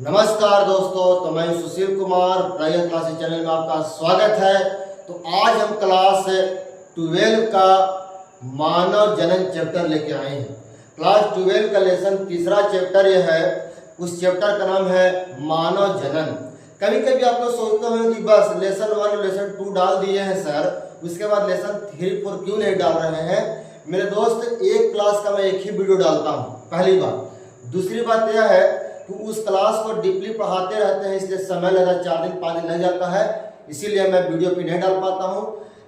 नमस्कार दोस्तों, तो मैं Sushil Kumar private classes channel में आपका स्वागत है। तो आज हम क्लास 12 का मानव जनन चैप्टर लेके आए हैं। क्लास 12 का लेसन तीसरा चैप्टर यह है। उस चैप्टर का नाम है मानव जनन। कभी कभी आप लोग सोचते हो कि बस लेसन 1 और लेसन 2 डाल दिए हैं सर, उसके बाद लेसन 3, 4 क्यों नहीं डाल रहे हैं। मेरे दोस्त, एक क्लास का मैं एक ही वीडियो डालता हूँ, पहली बात। दूसरी बात यह है कि उस क्लास को डीपली पढ़ाते रहते हैं, इसलिए समय लगा, 4 दिन 5 दिन लग जाता है, इसीलिए मैं वीडियो पे नहीं डाल पाता हूँ।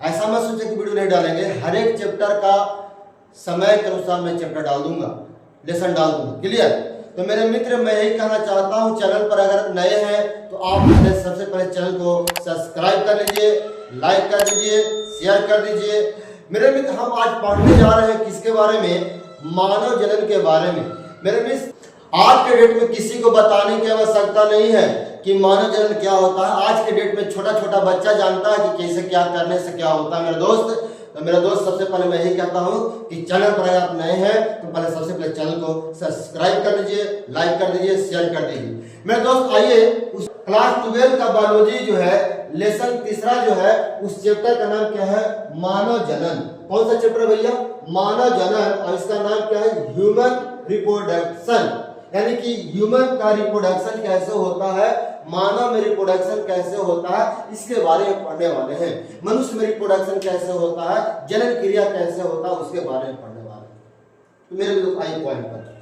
ऐसा मत सोचे कि वीडियो नहीं डालेंगे, हर एक चैप्टर का समय के अनुसार मैं चैप्टर डाल दूंगा, लेसन डाल दूंगा। क्लियर। तो मेरे मित्र, मैं यही कहना चाहता हूँ, चैनल पर अगर नए हैं तो आप सबसे पहले चैनल को सब्सक्राइब कर लीजिए, लाइक कर दीजिए, शेयर कर दीजिए। मेरे मित्र, हम आज पढ़ने जा रहे हैं किसके बारे में? मानव जनन के बारे में। मेरे मित्र, आज के डेट में किसी को बताने की आवश्यकता नहीं है कि मानव जनन क्या होता है। आज के डेट में छोटा छोटा बच्चा जानता है कि कैसे क्या करने से क्या होता है। मेरे दोस्त, तो मेरा दोस्त, सबसे पहले मैं यही कहता हूँ कि चैनल पर अगर आप नए हैं तो पहले सबसे पहले चैनल को सब्सक्राइब कर लीजिए, लाइक कर दीजिए, शेयर कर दीजिए। मेरे दोस्त, आइए उस क्लास 12 का बायोलॉजी जो है, लेसन तीसरा जो है, उस चैप्टर का नाम क्या है? मानव जनन। कौन सा चैप्टर भैया? मानव जनन। और इसका नाम क्या है? Human reproduction. यानी कि ह्यूमन का रिप्रोडक्शन कैसे होता है, मानव में रिप्रोडक्शन कैसे होता है, इसके बारे में पढ़ने वाले हैं। मनुष्य में रिप्रोडक्शन कैसे होता है, जनन क्रिया कैसे होता है, उसके बारे में पढ़ने वाले हैं। तो मेरे लोग आई पॉइंट पर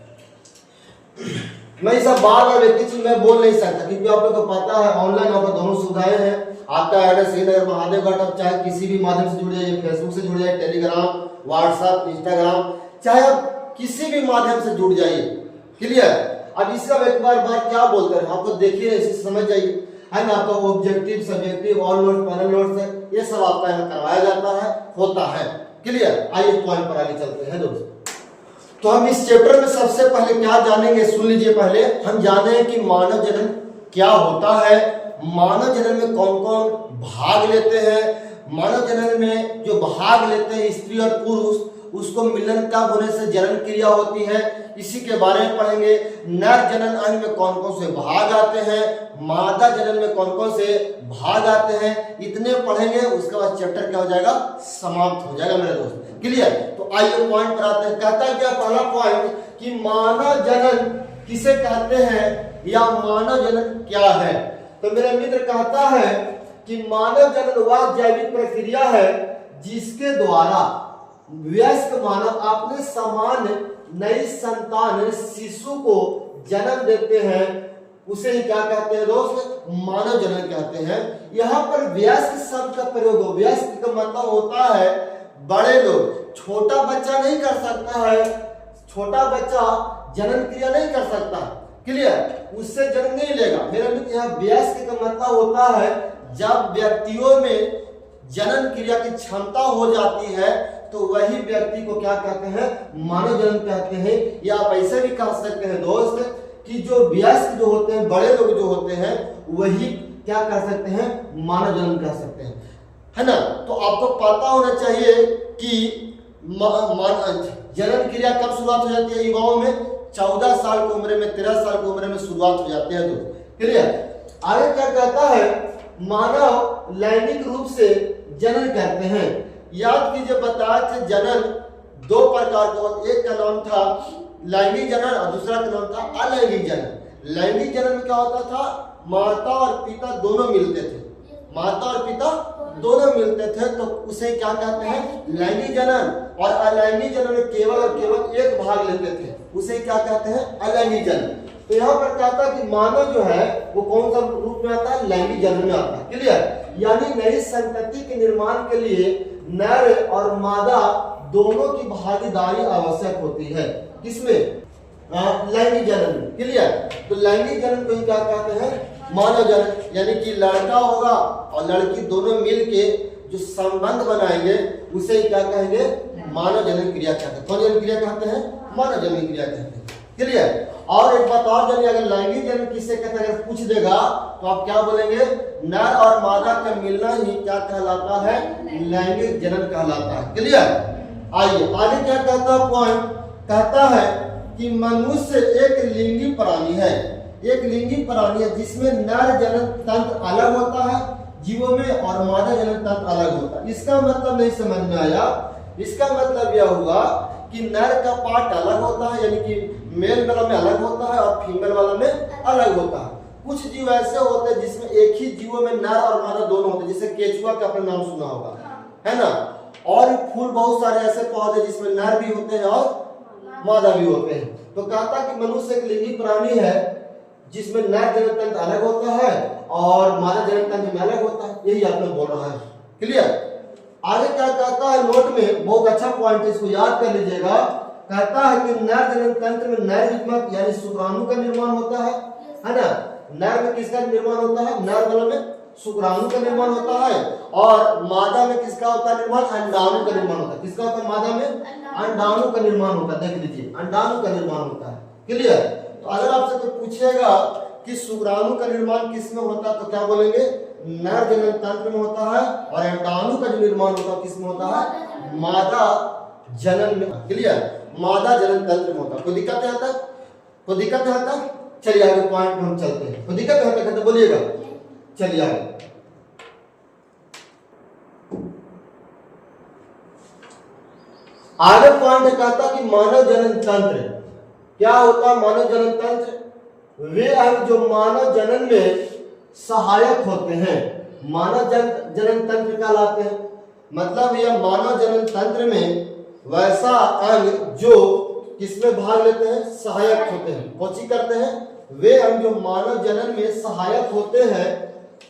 मैं सब बार बार एक चीज मैं बोल नहीं सकता, क्योंकि आप लोग को पता है ऑनलाइन आपका दोनों सुविधाएं हैं। आपका एड्रेस श्रीनगर महादेव घाट, आप चाहे किसी भी माध्यम से जुड़ जाइए, फेसबुक से जुड़ जाइए, टेलीग्राम, व्हाट्सएप, इंस्टाग्राम, चाहे आप किसी भी माध्यम से जुड़ जाइए। क्लियर। अब इसका एक बार क्या बोलते हैं आपको देखिए, इसे समझ जाइए, है ना। आपका objective, subjective, all notes, panel notes है, ये सब आपका यहाँ करवाया जाता है, होता है। क्लियर। आइए पॉइंट पर आगे चलते हैं दोस्तों। तो हम इस चैप्टर में सबसे पहले क्या जानेंगे, सुन लीजिए। पहले हम जाने कि मानव जनन क्या होता है, मानव जनन में कौन कौन भाग लेते हैं, मानव जनन में जो भाग लेते हैं स्त्री और पुरुष, उसको मिलन कब होने से जनन क्रिया होती है, इसी के बारे में पढ़ेंगे। नर जनन अंग में कौन कौन से भाग आते हैं, मादा जनन में कौन कौन से भाग आते हैं, इतने पढ़ेंगे। उसके बाद चैप्टर क्या हो जाएगा? समाप्त हो जाएगा मेरे दोस्त। क्लियर। तो आइए पॉइंट पर आते हैं। कहता है क्या पहला पॉइंट कि मानव जनन किसे कहते हैं या मानव जनन क्या है। तो मेरा मित्र कहता है कि मानव जनन वह जैविक प्रक्रिया है जिसके द्वारा वयस्क मानव अपने समान नई संतान शिशु को जन्म देते हैं, उसे ही क्या कहते हैं दोस्त? मानव जनन कहते हैं। यहाँ पर वयस्क शब्द का प्रयोग हो। वयस्क का मतलब होता है बड़े लोग। छोटा बच्चा नहीं कर सकता है, छोटा बच्चा जनन क्रिया नहीं कर सकता। क्लियर। उससे जन्म नहीं लेगा। मेरा मित्र, यहाँ वयस्क का मतलब होता है जब व्यक्तियों में जनन क्रिया की क्षमता हो जाती है तो वही व्यक्ति को क्या कहते हैं? मानव जनन कहते हैं। या आप ऐसे भी कह सकते हैं दोस्त कि जो वयस्क जो होते हैं, बड़े लोग जो होते हैं, वही क्या कर सकते हैं? मानव जनन कह सकते हैं, है ना। तो आपको पता होना चाहिए कि जनन क्रिया कब शुरुआत हो जाती है युवाओं में? 14 साल की उम्र में, 13 साल की उम्र में शुरुआत हो जाती है। तो क्लियर। आगे क्या कहता है? मानव लैंगिक रूप से जनन करते हैं। याद कीजिए, बताए थे जनन 2 प्रकार का, एक का नाम था लैंगिक जनन और दूसरा का नाम था अलैंगिक जनन। लैंगिक जनन में क्या होता था? माता और पिता दोनों मिलते थे, माता और पिता दोनों मिलते थे, तो उसे क्या कहते हैं? लैंगिक जनन। और अलैंगिक जनन में केवल और केवल एक भाग लेते थे, उसे क्या कहते हैं? अलैंगिक जनन। तो यहाँ पर कहता है कि मानव जो है वो कौन सा रूप में आता है? लैंगिक जनन में आता है। क्लियर। यानी नई संतति के निर्माण के लिए नर और मादा दोनों की भागीदारी आवश्यक होती है। किसमें? लैंगिक जनन में। क्लियर। तो लैंगिक जनन को क्या कहते हैं? मानव जनन। यानी कि लड़का होगा और लड़की दोनों मिलके जो संबंध बनाएंगे उसे क्या कहेंगे? मानव जनन क्रिया कहते हैं। कौन जनन क्रिया कहते हैं? मानव जनन क्रिया कहते हैं। क्लियर। और एक बात और जानिए, अगर लैंगिक जनन किससे कहते हैं, अगर पूछ देगा तो आप क्या बोलेंगे? नर और मादा का मिलना ही क्या कहलाता है? लैंगिक जनन कहलाता है। क्लियर। आइए आगे क्या कहता है पॉइंट? कहता है कि मनुष्य एक लिंगी प्राणी है। एक लिंगी प्राणी है जिसमें नर जनन तंत्र अलग होता है जीवों में और मादा जनन तंत्र अलग होता है। इसका मतलब नहीं समझ में आया। इसका मतलब यह हुआ कि नर का पार्ट अलग होता है, यानी कि मेल वाला में अलग होता है और फीमेल वाला में अलग होता है। कुछ जीव ऐसे होते हैं जिसमें एक ही जीवों में नर और मादा दोनों होते हैं, जैसे केचुआ का आपने नाम सुना होगा, है ना। और फूल बहुत सारे ऐसे पौधे जिसमें नर भी होते हैं और मादा भी होते हैं। तो कहता कि मनुष्य एक लिंगी प्राणी है जिसमें नर जनन तंत्र अलग होता है और मादा जनन तंत्र में अलग होता है। यही आपने बोल रहा है। क्लियर। आगे क्या कहता है नोट में, बहुत अच्छा पॉइंट है, इसको याद कर लीजिएगा। कहता है कि नर जनन तंत्र में नर युग्मक यानी शुक्राणु का निर्माण होता है ना। नर में किसका निर्माण होता है? नर वाला में शुक्राणु का निर्माण होता है और मादा में किसका होता है निर्माण? अंडाणु का निर्माण होता है। किसका होता है? मादा में अंडाणु का निर्माण होता है। देख लीजिए, अंडाणु का निर्माण होता है। क्लियर। तो अगर आपसे कोई पूछेगा कि शुक्राणु का निर्माण किस में होता है तो क्या बोलेंगे? नर जनन तंत्र में होता है और अंडाणु का जो निर्माण होता है किस में होता है? मादा जनन में। क्लियर। मादा जनन तंत्र में होता है। कोई दिक्कत है तक? कोई दिक्कत है तक? चलिए आगे पॉइंट में हम चलते हैं। कोई दिक्कत है तक? बोलिएगा। चलिए आगे। आगे पॉइंट कहता कि मानव जनन तंत्र क्या होता है? मानव जनन तंत्र वे अंग जो मानव जनन में सहायक होते हैं, मानव जनन तंत्र कहलाते हैं। मतलब यह मानव जनन तंत्र में वैसा अंग जो किसमें भाग लेते हैं? सहायक होते हैं। कोची करते हैं? वे अंग जो मानव जनन में सहायक होते हैं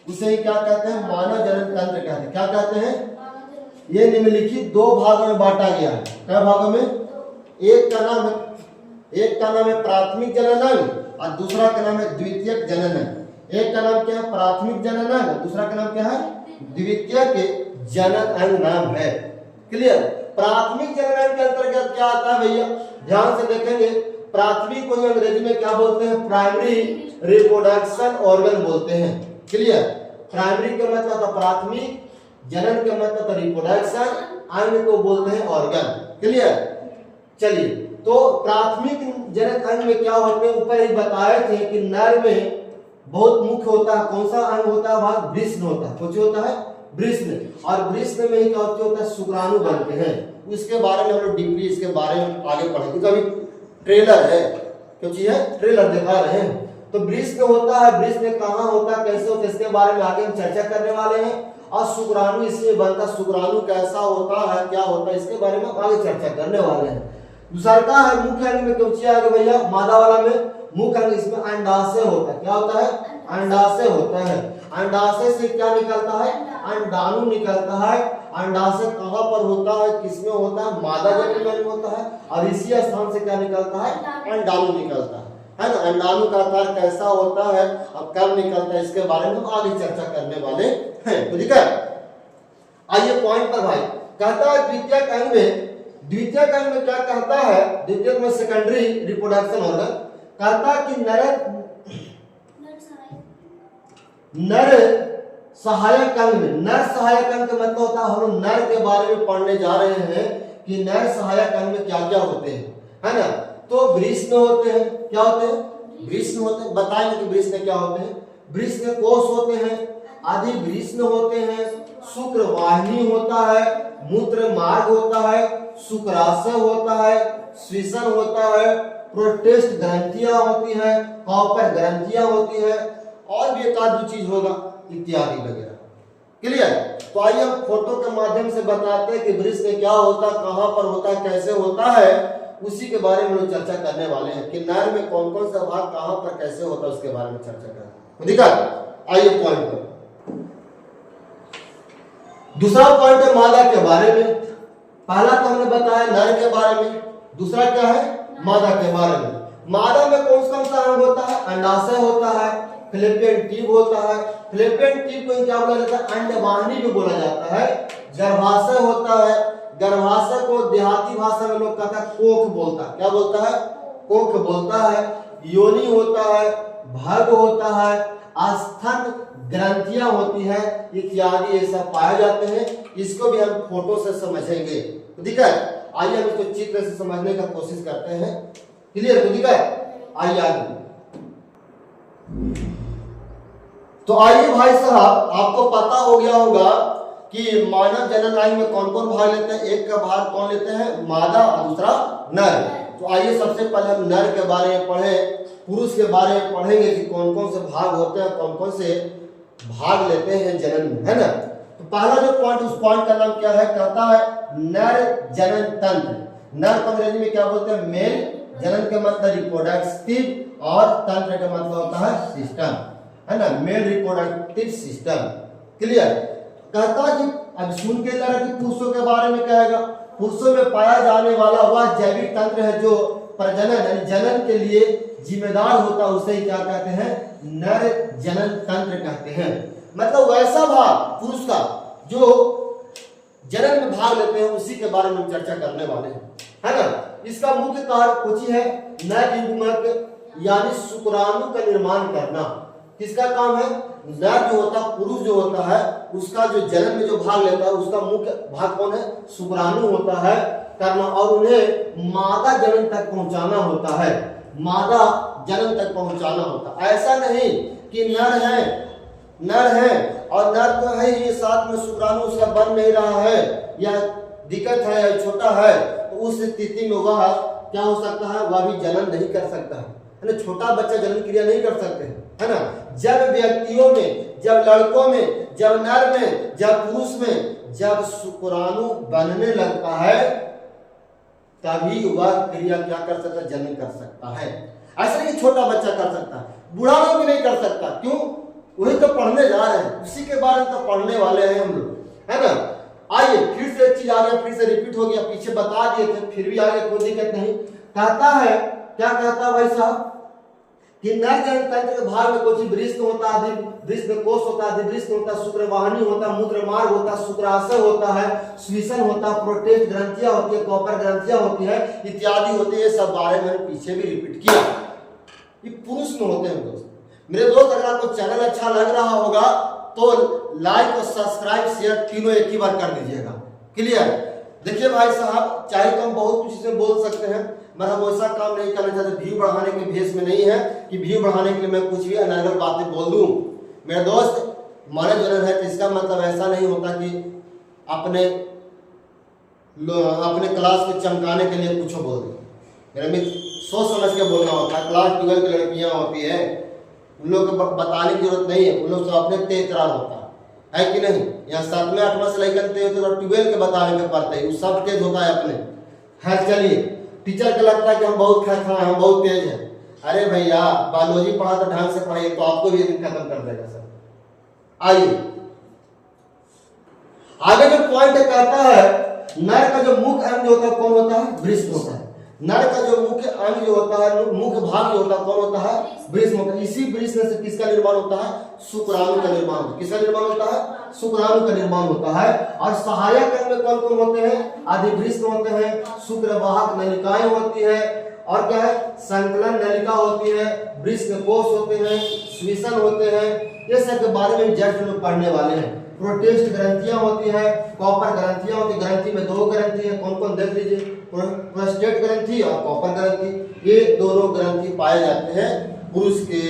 उसे ही क्या कहते हैं? मानव जनन तंत्र कहते हैं। क्या कहते हैं? ये निम्नलिखित दो भागों में बांटा गया है। क्या भागों में? एक का नाम है प्राथमिक जनन अंग और दूसरा का नाम है द्वितीयक जनन अंग। एक का नाम क्या है? प्राथमिक जनन अंग, दूसरा का नाम क्या है? द्वितीयक जनन अंग नाम है। क्लियर। प्राथमिक जनन अंग के अंतर्गत क्या आता है भैया? ध्यान से देखेंगे। प्राथमिक को अंग्रेजी में क्या बोलते हैं? प्राइमरी रिप्रोडक्शन ऑर्गन बोलते हैं। क्लियर। प्राइमरी का मतलब होता है प्राथमिक, जनन का मतलब होता है रिप्रोडक्शन, अंग को बोलते हैं ऑर्गन। क्लियर। चलिए, तो प्राथमिक जनन अंग में क्या होते हैं? ऊपर ही बताए थे कि नर में बहुत मुख्य होता है। कौन सा अंग होता है? भाग वृषण होता है। कौन होता है? वृषण। और वृषण में ही क्या होता है? शुक्राणु बनते हैं। उसके बारे में हम लोग डीपली इसके बारे में आगे पढ़ेंगे। कभी ट्रेलर है, क्योंकि है ट्रेलर दिखा रहे हैं। तो वृषण होता है, वृषण कहाँ होता है, कैसे होता है, इसके बारे में आगे हम चर्चा करने वाले हैं। और शुक्राणु इसमें बनता, शुक्राणु कैसा होता है, क्या होता है, इसके बारे में आगे चर्चा करने वाले हैं। दूसरा का है मुख्य अंग में क्यों आगे भैया? मादा वाला में मुख्य अंग इसमें अंडाशय होता है। क्या होता है? अंडाशय होता है। अंडाशय से क्या निकलता है? अंडाणु निकलता है। अंडाशय कहाँ पर होता है? किसमें होता है? मादा जनन में होता है। और इसी स्थान से क्या निकलता है? अंडाणु निकलता है ना। अंडाणु का आकार कैसा होता है और कब निकलता है, इसके बारे में हम आगे चर्चा करने वाले हैं। तो ठीक है, आइए पॉइंट पर भाई। कहता है द्वितीयक अंग में, द्वितीयक अंग में क्या कहता है? द्वितीयक में सेकेंडरी रिप्रोडक्शन ऑर्गन कहता कि नर सहायक अंग में, नर सहायक अंग का मतलब होता है, हम नर के बारे में पढ़ने जा रहे हैं कि नर सहायक अंग में क्या क्या होते हैं, है ना। तो वृषण होते हैं। क्या होते हैं? वृषण होते हैं। बताएंगे कि वृषण क्या होते हैं। वृषण कोष होते हैं, आदि वृषण होते हैं, शुक्रवाहिनी होता है, मूत्र मार्ग होता है, शुक्राशय होता है, श्वसन होता है, प्रोटेस्ट ग्रंथियां होती है, कॉपर ग्रंथियां होती है, और भी एक आध चीज होगा इत्यादि वगैरह। क्लियर। तो आइए हम फोटो के माध्यम से बताते हैं कि वृषण क्या होता है, कहां पर होता है, कैसे होता है, उसी के बारे में लोग चर्चा करने वाले हैं कि नर में कौन कौन सा भाग कहां पर कैसे होता है, उसके बारे में चर्चा करें। ठीक है, आइए पॉइंट पर। दूसरा पॉइंट है मादा के बारे में। पहला तो हमने बताया नर के बारे में, दूसरा क्या है? मादा के बारे में। मादा में कौन सा अंग होता है? अंडाशय होता है, फैलोपियन ट्यूब होता है। फैलोपियन ट्यूब को क्या बोला जाता है? अंडवाहिनी भी बोला जाता है। गर्भाशय होता है, गर्भाशय को देहाती भाषा में लोग कहता है कोख बोलता है। क्या बोलता है? कोख बोलता है। योनि होता है, भग होता है, स्तन ग्रंथियां होती है, इत्यादि ये सब पाए जाते हैं। इसको भी हम फोटो से समझेंगे। तो ठीक है, आइए हम इसको चित्र से समझने का कोशिश करते हैं। क्लियर? तो ठीक है, आइए आगे। तो आइए भाई साहब, आपको पता हो गया होगा कि मानव जनन आयु में कौन कौन भाग लेते हैं। एक का भाग कौन लेते हैं, मादा, और दूसरा नर। तो आइए सबसे पहले हम नर के बारे में पढ़ें, पुरुष के बारे में पढ़ेंगे कि कौन कौन से भाग होते हैं, कौन कौन से भाग लेते हैं जनन में, है ना। तो पहला जो पॉइंट, उस पॉइंट का नाम क्या है, कहता है नर जनन तंत्र। नर को अंग्रेजी में क्या बोलते हैं, मेल। जनन के मतलब रिप्रोडक्टिव, और तंत्र का मतलब होता है सिस्टम, है ना, मेल रिप्रोडक्टिव सिस्टम। क्लियर। कहता कि अब सुन के जरा कि पुरुषों के बारे में कहेगा। पुरुषों में पाया जाने वाला वह जैविक तंत्र है जो प्रजनन यानी जनन के लिए जिम्मेदार होता है, उसे क्या कहते हैं, नर जनन तंत्र कहते हैं। मतलब वैसा भाग पुरुष का जो जनन में भाग लेते हैं, उसी के बारे में हम चर्चा करने वाले हैं, है ना। इसका मुख्य कार्य कुछ है, नर युग्मक यानी शुक्राणु का निर्माण करना। किसका काम है, नर जो होता है, पुरुष जो होता है, उसका जो जनन में जो भाग लेता है, उसका मुख्य भाग कौन है, शुक्राणु होता है करना, और उन्हें मादा जनन तक पहुंचाना होता है, मादा जनन तक पहुंचाना होता है। ऐसा नहीं कि नर है और नर तो है ही, साथ में शुक्राणु उसका बन नहीं रहा है, या दिक्कत है, या छोटा है, तो उस स्थिति में वह क्या हो सकता है, वह भी जनन नहीं कर सकता है ना। छोटा बच्चा जनन क्रिया नहीं कर सकते, है ना। जब व्यक्तियों में, जब लड़कों में, जब नर में, जब पुरुष में, जब शुक्राणु बनने लगता है, तभी वह क्रिया क्या कर सकता है, जनन कर सकता है। ऐसा नहीं छोटा बच्चा कर सकता है, बूढ़ा लोग भी नहीं कर सकता। क्यों, वही तो पढ़ने जा रहे हैं, उसी के बारे में तो पढ़ने वाले हैं हम लोग, है ना। आइए फिर से एक चीज आ गया, फिर से रिपीट हो गया, पीछे बता दिए थे, फिर भी आगे कोई दिक्कत नहीं। कहता है, क्या कहता है भाई साहब, कि नर जनन तंत्र के भाग में कुछ वृष्ण होता है, वृष्ण कोष होता है, वृष्ण होता है, शुक्रवाहिनी होता है, मूत्र मार्ग होता है, शुक्राशय होता है, श्वसन होता है, प्रोटेस्ट ग्रंथियां होती है, कॉपर ग्रंथियां होती है, इत्यादि होती है। सब बारे में पीछे भी रिपीट किया। ये पुरुष में होते हैं दोस्त। मेरे दोस्त, अगर आपको चैनल अच्छा लग रहा होगा तो लाइक और सब्सक्राइब शेयर तीनों एक ही बार कर दीजिएगा। क्लियर। देखिए भाई साहब, चाहे तो हम बहुत कुछ इसमें बोल सकते हैं, मगर हम वैसा काम नहीं करना चाहते। व्यू बढ़ाने के भेष में नहीं है कि व्यू बढ़ाने के लिए मैं कुछ भी अनर्गल बातें बोल दूं। मेरे दोस्त, मानव जनन है तो इसका मतलब ऐसा नहीं होता कि अपने क्लास को चमकाने के लिए कुछ बोल दे। मेरे मित्र, सोच समझ के बोलना होता है। क्लास 12 की लड़कियां होती है, उन लोग को बताने की जरूरत नहीं है, उन लोग तो अपने तेज होता है कि नहीं। यहाँ 7वें 8वां से लेकर 12 के बताने के पड़ते हैं, सब तेज होता है अपने। खैर चलिए, टीचर को लगता है कि हम बहुत खैर हम बहुत तेज हैं। अरे भैया, बायोलॉजी पढ़ा तो ढंग से पढ़ाइए, तो आपको भी दिन खत्म कर देगा सर। आइए आगे जो पॉइंट कहता है, नर का जो मुख्य अंग जो होता है कौन होता है, वृषण होता है। नर का जो मुख्य अंग जो होता है, मुख्य भाग जो होता है कौन होता है, वृषण होता है। इसी वृषण से किसका निर्माण होता है, शुक्राणु का निर्माण होता है। किसका निर्माण होता है, शुक्राणु का निर्माण होता है। और सहायक अंग में कौन कौन होते हैं, अधिवृषण होते हैं, शुक्रवाहक नलिकाएं होती है, और क्या है, संकलन नलिका होती है, वृषण कोष होते हैं, श्वसन होते हैं। ये सब के बारे में जस्ट लोग पढ़ने वाले हैं। प्रोटेस्ट ग्रंथियां होती है, कॉपर ग्रंथियां होती है। ग्रंथि में 2 ग्रंथि है, कौन कौन देख लीजिए, प्रोस्टेट ग्रंथि और कॉपर ग्रंथि। ये दोनों ग्रंथि पाए जाते हैं पुरुष के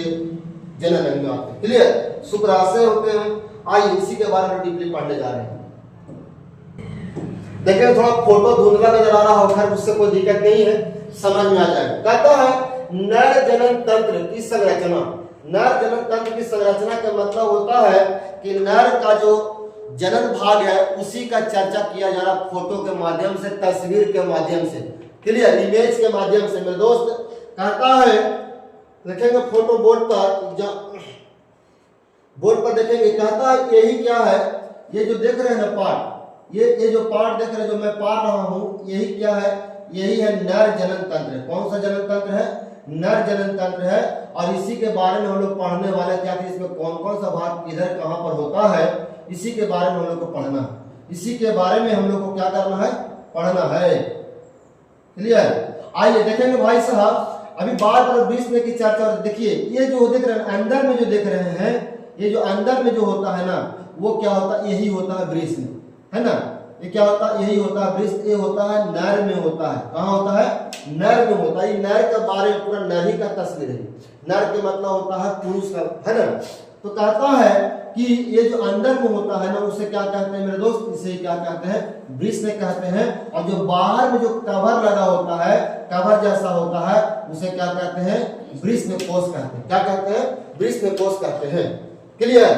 जनन अंग में आते हैं। क्लियर। शुक्राशय होते हैं। आइए इसी के बारे में डीपली पढ़ने जा रहे हैं। देखिए, थोड़ा फोटो धुंधला नजर आ रहा हो, खैर उससे कोई दिक्कत नहीं है, समझ में आ जाएगा। कहता है नर जनन तंत्र की संरचना। नर जनन तंत्र की संरचना का मतलब होता है कि नर का जो जनन भाग है उसी का चर्चा किया जा रहा, फोटो के माध्यम से, तस्वीर के माध्यम से। क्लियर, इमेज के माध्यम से। मेरे दोस्त, कहता है, देखेंगे फोटो बोर्ड पर देखेंगे, कहता है यही क्या है, ये जो देख रहे हैं ना पार्ट, ये जो पार्ट देख रहे हैं, जो मैं पढ़ रहा हूं, यही क्या है, यही है नर जनन तंत्र। कौन सा जनन तंत्र है, नर जनन तंत्र है। और इसी के बारे में हम लोग पढ़ने वाले क्या कि इसमें कौन कौन सा भाग किधर कहां पर होता है, इसी के बारे में हम लोग को पढ़ना है। इसी के बारे में हम लोग को क्या करना है, पढ़ना है। क्लियर। आइए देखेंगे भाई साहब, अभी बात करें वृषण की चर्चा। देखिए, ये जो देख रहे हैं अंदर में, जो देख रहे हैं, ये जो अंदर में जो होता है ना, वो क्या होता है, यही होता है वृषण, है ना। ये क्या होता है, यही होता है वृषण। ये होता है नर में होता है। कहाँ होता है, नर में होता है। नर के बारे में पूरा नर ही का तस्वीर है। नर के मतलब होता है पुरुष का, है ना। तो कहता है कि ये जो अंदर में होता है ना उसे क्या कहते हैं मेरे दोस्त, इसे क्या कहते हैं, वृष्ण कहते हैं। और जो बाहर में जो कवर लगा होता है, कवर जैसा होता है, उसे क्या कहते हैं, वृष्ण कोश कहते हैं। क्या कहते हैं, वृष्ण कोश कहते हैं। क्लियर,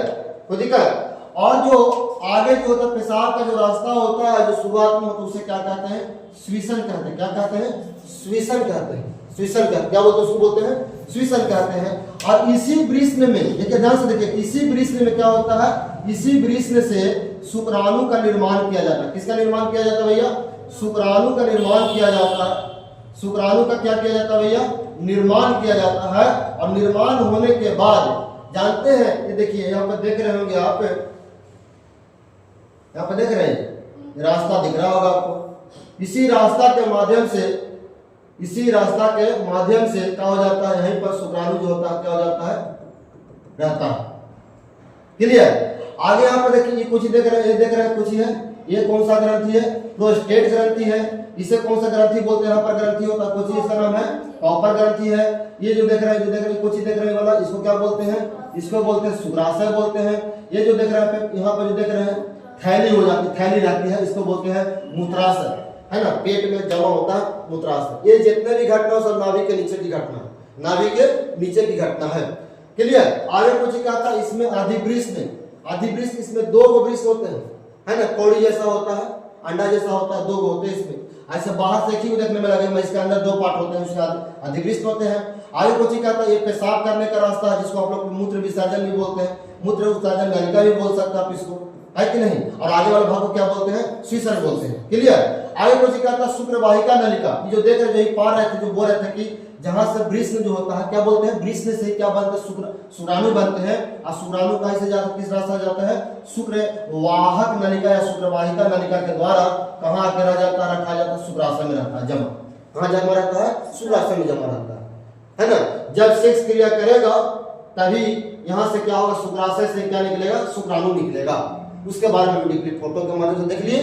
तो दिक्कत। और जो आगे जो होता है पेशाब का जो रास्ता होता है, जो शुरुआत में होता है, उसे क्या कहते हैं, स्विशन कहते हैं। क्या कहते हैं, स्विशन कहते हैं। स्विशन कहते, क्या बोलते हैं, उसको बोलते हैं स्विशन कहते हैं। और इसी वृष्ण में देखिए, ध्यान से देखिए, इसी वृष्ण में क्या होता है, इसी वृष्ण से शुक्राणु का निर्माण किया जाता है। किसका निर्माण किया जाता है भैया, शुक्राणु का निर्माण किया जाता है। शुक्राणु का क्या किया जाता है भैया, निर्माण किया जाता है। और निर्माण होने के बाद जानते हैं, ये देखिए यहाँ पर देख रहे होंगे आप, यहाँ पर देख रहे हैं रास्ता दिख रहा होगा आपको। इसी रास्ता के माध्यम से, इसी रास्ता के माध्यम से क्या हो जाता है, यहीं पर शुक्राणु जो होता है क्या हो जाता है, रहता है। क्लियर। आगे यहाँ पर देखिए, ये कुछ देख रहे हैं, ये देख रहे हैं कुछ है, ये कौन सा ग्रंथि है, प्रोस्टेट ग्रंथि है। इसे कौन सा ग्रंथि बोलते हैं, यहाँ पर ग्रंथि होता है कुछ, इसका नाम है कॉपर ग्रंथि है। ये जो देख रहे हैं, जो देख रहे हैं कुछ देख रहे हैं वाला, इसको क्या बोलते हैं, इसको बोलते हैं शुक्राशय बोलते हैं। ये जो देख रहे हैं यहाँ पर जो देख रहे हैं थैली हो जाती, थैली रहती है, इसको बोलते हैं मूत्राशय, है ना, पेट में जमा होता है मूत्राशय। ये जितने भी घटना सब नाभि के नीचे की घटना है, नाभि के नीचे की घटना है। क्लियर। आगे कुछ क्या था, इसमें अधिवृष्ण, अधिवृष्ण इसमें दो वृष्ण होते हैं, है ना, कौड़ी जैसा होता है, अंडा जैसा होता है, दो होते हैं इसमें। ऐसे बाहर से क्यों देखने में लगेगा, इसके अंदर दो पार्ट होते हैं, उसके अधिवृष्ण होते हैं। आगे कुछ क्या था, ये पेशाब करने का रास्ता है, जिसको आप लोग मूत्र विसर्जन भी बोलते हैं, मूत्र विसर्जन नलिका भी बोल सकते हैं आप इसको, है कि नहीं। और आगे वाले भाग को क्या बोलते हैं, स्विशन बोलते हैं। क्लियर। आगे कुछ क्या था, शुक्रवाहिका नलिका। ये जो देख रहे, जो पार रहे थे, जो बोल रहे थे कि जहां से वृष्ण जो होता है, क्या बोलते हैं, वृष्ण से क्या बनते हैं, शुक्राणु बनते हैं। और शुक्राणु कहां से जाता है, किस रास्ता जाता है, शुक्रवाहक नलिका या शुक्रवाहिका नलिका के द्वारा कहां आके रह जाता है, रखा जाता है, शुक्राशय में रहता है जमा। कहां जमा रहता है, शुक्राशय में जमा रहता है ना। जब सेक्स क्रिया करेगा तभी यहां से क्या होगा, शुक्राशय से क्या निकलेगा, शुक्राणु निकलेगा। उसके बारे में वीडियो फोटो के माध्यम से देख लिए,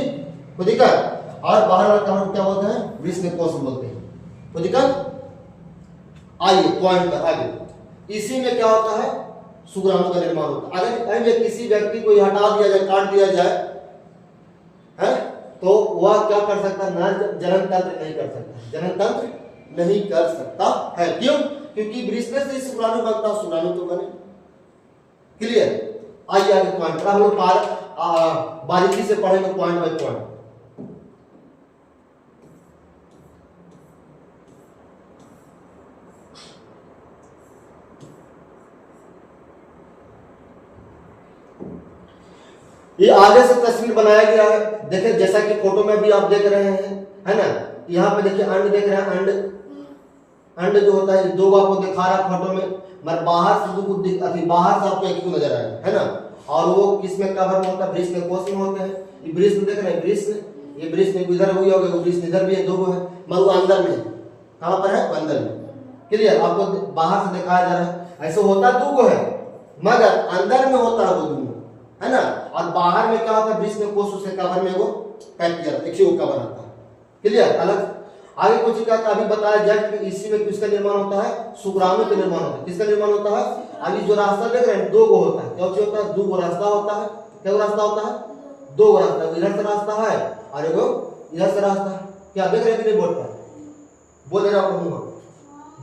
कोई दिक्कत। और बाहर वाला कवर क्या बोलते हैं, वृष्ण कोश बोलते हैं, कोई दिक्कत। आइए पॉइंट पर आगे। इसी में क्या होता है, शुक्राणु का निर्माण होता है। अगर किसी व्यक्ति को हटा दिया जाए, काट दिया जाए, है, तो वह क्या कर सकता है, जनन तंत्र नहीं कर सकता, जनन तंत्र नहीं कर सकता है। क्यों, क्योंकि वृष्ण से शुक्राणु बनता, शुक्राणु तो बने। क्लियर। आइए आगे पॉइंट, हम लोग बारीकी से पढ़ेंगे पॉइंट बाय पॉइंट। ये आगे से तस्वीर बनाया गया है, देखिए जैसा कि फोटो में भी आप देख रहे हैं, है ना। यहाँ पे देखिए अंड देख रहे हैं, अंड जो होता है दो आपको दिखा रहा है फोटो में, मगर बाहर से बाहर से आपको एक नजर आएगा, है ना। और वो किसमें कवर में होता है, वृष्ण कोश में होते हैं। ये वृष्ण देख रहे हैं, वृष्ण, ये वृष्ण इधर हुई होगा, वृष्ण इधर भी है, दो है, मगर वो अंदर में, कहाँ पर है, अंदर में। क्लियर। आपको बाहर से दिखाया जा रहा है, ऐसे होता है, दो है, मगर अंदर में होता है वो दोनों, है ना। और बाहर में क्या होता है, वृष्ण कोश उसे कवर में वो पैक किया, देखिए वो कवर आता है। क्लियर। अलग आगे कुछ क्या था, अभी बताया जाए कि इसी में किसका निर्माण होता है, शुक्राणु का निर्माण होता है। किसका निर्माण होता है, अभी जो रास्ता देख रहे हैं, दो गो होता है, क्या होता है, दो गो रास्ता होता है। क्या रास्ता होता है, दो गो रास्ता, इधर से रास्ता है और एगो इधर से रास्ता है। क्या देख रहे हैं बोर्ड पर, बोल रहा हूँ,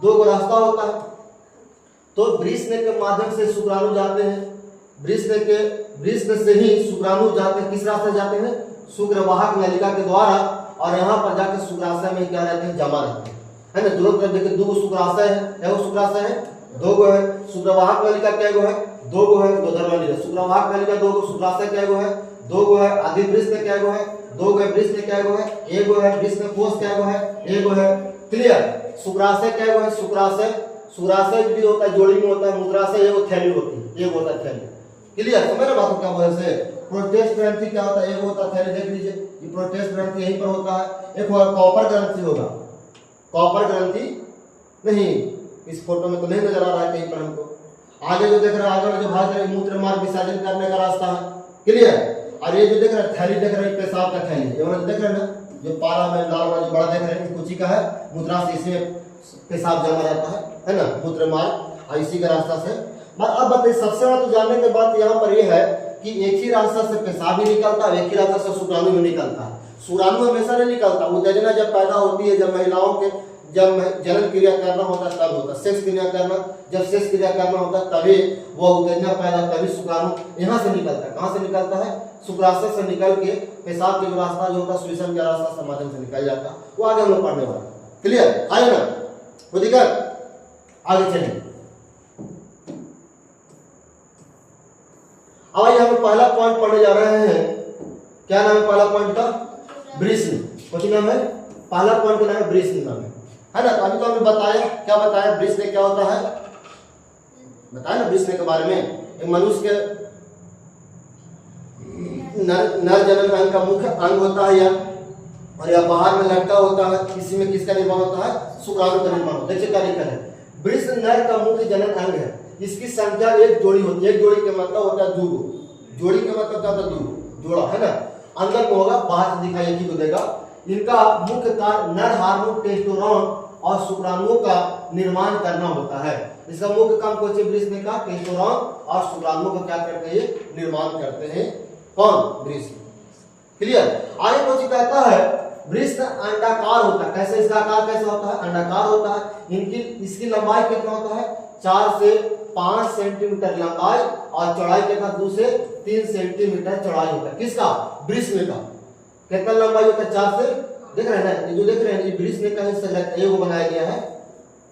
दो गो रास्ता होता है। तो वृष्ण के माध्यम से शुक्राणु जाते हैं, वृष्ण से ही शुक्राणु जाते हैं, किस रास्ते जाते हैं, शुक्रवाहक नलिका के द्वारा। और यहाँ पर जाकर शुक्राशय में क्या रहते हैं, जमा रहते हैं, है ना। दोनों तरफ देखिए, दो शुक्राशय है, क्या वो शुक्राशय है, दो गो है। शुक्रवाहक नलिका क्या गो है, दो गो है, दो दरवाजे। शुक्रवाहक नलिका दो गो, शुक्राशय क्या गो है, दो गो है। अधिवृष्ण क्या गो है, दो गो है। वृष्ण क्या गो है, एक गो है। वृष्ण कोश क्या गो है, एक गो है। क्लियर। शुक्राशय क्या गो है, शुक्राशय भी होता है, जोड़ी में होता है। मूत्राशय एगो थैली होती है, एक होता है थैली। क्लियर, समझ रहे बात क्या बोले से। प्रोस्टेट ग्रंथि क्या होता है, एक होता है थैली, देख लीजिए ये प्रोस्टेट ग्रंथि यहीं पर होता है। एक कॉपर ग्रंथि होगा, कॉपर ग्रंथि नहीं, इस फोटो में तो नहीं नजर आ रहा है कहीं पर हमको। आगे जो देख रहे हैं, आगे जो भाग रहे हैं, मूत्र मार्ग विसर्जन करने का रास्ता है। क्लियर। और ये जो देख रहे हैं थैली देख रहे हैं, पेशाब का थैली, ये वाला देख रहे हैं ना, जो पारा में लाल वाला जो बड़ा देख रहे हैं, कुची का है, मूत्राशय, इसमें पेशाब जमा रहता है ना, मूत्र मार्ग, और इसी के रास्ता से अब बताइए, सबसे बड़ा तो जानने के बाद यहाँ पर यह है कि एक ही रास्ता से पेशाब भी निकलता है, एक ही रास्ता से शुक्राणु भी निकलता है। शुक्राणु हमेशा नहीं निकलता, उत्तेजना जब पैदा होती है, जब महिलाओं के जब जनन क्रिया करना होता है तब होता है, सेक्स क्रिया करना, जब सेक्स क्रिया करना होता है तभी वो उत्तेजना पैदा, तभी शुक्राणु यहाँ से निकलता है। कहाँ से निकलता है? शुक्राशय से निकल के पेशाब के जो रास्ता जो होता है श्वसन के रास्ता से माध्यम से निकल जाता है। वो आगे हम लोग पढ़ने वाले। क्लियर? आगे ना वो दिक्कत, आगे चलिए। अब आइए हम पहला पॉइंट पढ़ने जा रहे हैं। क्या नाम है पहला पॉइंट का? वृष्ण। क्या नाम है? पहला पॉइंट का नाम है वृष्ण नाम है ना। तो अभी तो हमने बताया, क्या बताया वृष्ण क्या होता है, बताया ना वृष्ण के बारे में। एक मनुष्य के नर जनन अंग का मुख्य अंग होता है यह, और यह बाहर में लटका होता है। किसी में किसका निर्माण होता है? शुक्राणु का निर्माण होता है। देखिए क्या लिखा है, वृष्ण नर का मुख्य जनन अंग है। इसकी संख्या एक जोड़ी होती है। एक जोड़ी का मतलब होता है दूगो। जोड़ी का मतलब क्या होता है? दूगो, जोड़ा, है ना। अंदर में होगा, बाहर से दिखाई एक ही को देगा। इनका मुख्य कार्य नर हार्मोन टेस्टोस्टेरोन और शुक्राणुओं का निर्माण करना होता है। इसका मुख्य काम कौन से? वृष्ण का टेस्टोस्टेरोन और शुक्राणुओं का क्या करते हैं? निर्माण करते हैं। कौन? वृष्ण। क्लियर? आगे कौन कहता है वृष्ण अंडाकार होता है। कैसे? इसका आकार कैसे होता है? अंडाकार होता है। इसकी लंबाई कितना होता है? 4 से 5 सेंटीमीटर लंबाई और चौड़ाई कितना? 2 से 3 सेंटीमीटर चौड़ाई होता है। किसका? वृष्ण का। कितना लंबाई होता है? 4 से, देख रहे हैं ना, ये जो देख रहे हैं ये वृष्ण का हिस्सा है, ये वो बनाया गया है।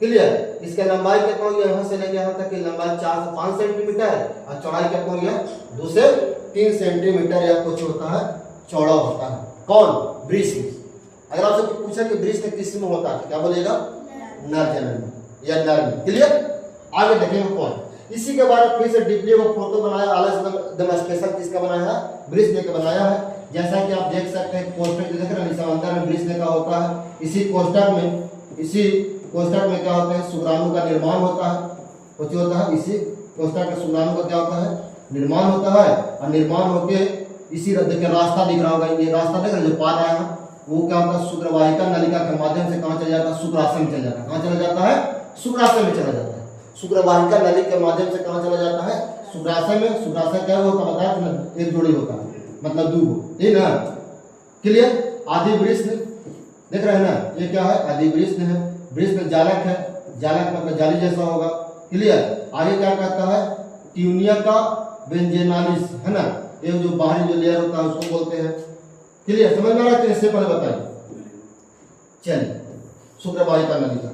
क्लियर? इसका लंबाई कितना हो गया? यहाँ से लेके यहाँ तक की लंबाई 4 से 5 सेंटीमीटर और चौड़ाई कितना हो गया? 2 से 3 सेंटीमीटर या कुछ होता है, चौड़ा होता है। कौन? वृष्ण। अगर आपसे पूछा कि वृष्ण किस में होता है, क्या बोलेगा? नर जनन या नर में। क्लियर? आगे देखेंगे पॉइंट। इसी के बारे में फिर से डीपली वो फोटो बनाया, अलग से एकदम स्पेशल किसका बनाया है? वृष्ण का बनाया है। जैसा कि आप देख सकते हैं कोष्ठक देख रहे हैं, अंदर में वृष्ण का होता है। इसी कोष्ठक में क्या होता है? शुक्राणु का निर्माण होता है। कुछ होता है इसी कोष्ठक में शुक्राणु का क्या होता है? निर्माण होता है। और निर्माण होके इसी देखिए रास्ता दिख रहा होगा, ये रास्ता देख रहे हैं जो पार आया है, वो क्या होता है? शुक्रवाहिका नलिका के माध्यम से कहाँ चला जाता है? शुक्राशय में चला जाता है। कहाँ चला जाता है? शुक्राशय में चला जाता है। शुक्रवाहिका नलिका के माध्यम से कहाँ चला जाता है? शुक्राशय में। शुक्राशय क्या होता है बताया था? एक जोड़ी होता है, मतलब दूगो, ये ना। क्लियर? आदि वृष्ण देख रहे हैं ना, ये क्या है? आदि वृष्ण है। वृष्ण जालक है, जालक मतलब जाली जैसा होगा। क्लियर? आगे क्या कहता है? ट्यूनिया का बेंजेनालिस, है ना, ये जो बाहरी जो लेयर होता है उसको बोलते हैं। क्लियर? समझ में आ रहा है? इससे पहले बताइए। चलिए, शुक्रवाहिका नलिका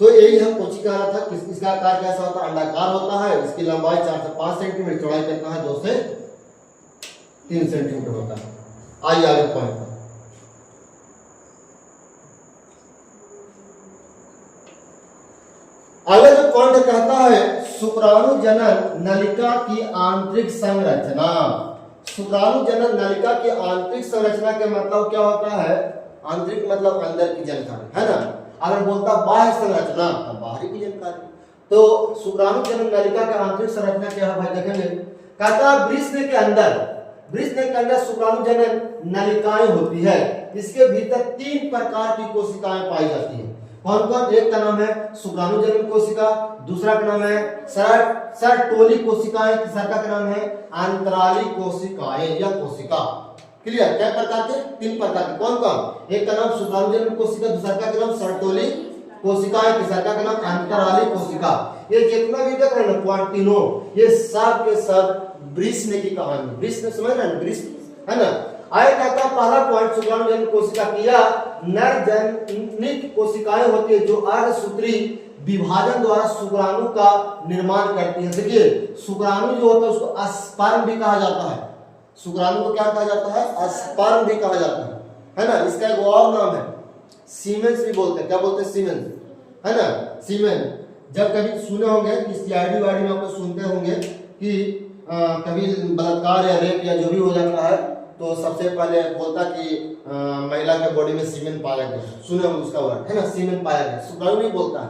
तो यही हम कोशिका रहा था। इसका आकार कैसा होता है? अंडाकार होता है। इसकी लंबाई 4 से 5 सेंटीमीटर, चौड़ाई कितना है? 2 से 3 सेंटीमीटर होता है। आइए आगे पॉइंट पर। आगे जो पॉइंट कहता है शुक्राणु जनन नलिका की आंतरिक संरचना। शुक्राणु जनन नलिका की आंतरिक संरचना के मतलब क्या होता है? आंतरिक मतलब अंदर की जानकारी, है ना। अगर बोलता बाह्य संरचना तो बाहरी की जानकारी। तो शुक्राणु जनन नलिका की आंतरिक संरचना क्या है भाई? देखेंगे कहता है वृष्ण के अंदर शुक्राणु जनन नलिकाएं होती है। इसके भीतर 3 प्रकार की कोशिकाएं पाई जाती है। कौन कौन? एक का नाम है शुक्राणु जनन कोशिका, दूसरा का नाम है सरटोली कोशिकाएं, तीसरा का नाम है अंतराली कोशिकाएं या कोशिका। क्लियर? क्या प्रकार के? 3 प्रकार के। कौन कौन? एक का नाम शुक्राणु जनन कोशिका, दूसरा का नाम सरटोली कोशिकाएं, तीसरा का नाम अंतराली कोशिका। ये जितना भी देख रहे हैं ना तीनों, ये सब के सब वृष्ण की कहानी। वृष्ण समझ रहे हैं? वृष्ण, है ना। आगे कहता है पहला पॉइंट शुक्राणु जनन कोशिका किया नर जननिक कोशिकाएं होती है जो अर्धसूत्री विभाजन द्वारा शुक्राणु का निर्माण करती है। देखिए शुक्राणु जो होता है उसको स्पर्म भी कहा जाता है। शुक्राणु को क्या कहा जाता है? स्पर्म भी कहा जाता है ना। इसका एक और नाम है सीमेंस भी बोलते हैं। क्या बोलते हैं? सीमेंस, है ना। सीमेन जब कभी सुने होंगे कि सीआईडी वाईडी में आप लोग सुनते होंगे कि कभी बलात्कार या रेप या जो भी हो जाता है तो सबसे पहले बोलता कि महिला के बॉडी में सीमेन पाया गया। सुने होंगे उसका वर्ड, है ना, सीमेन पाया गया। शुक्राणु नहीं बोलता है,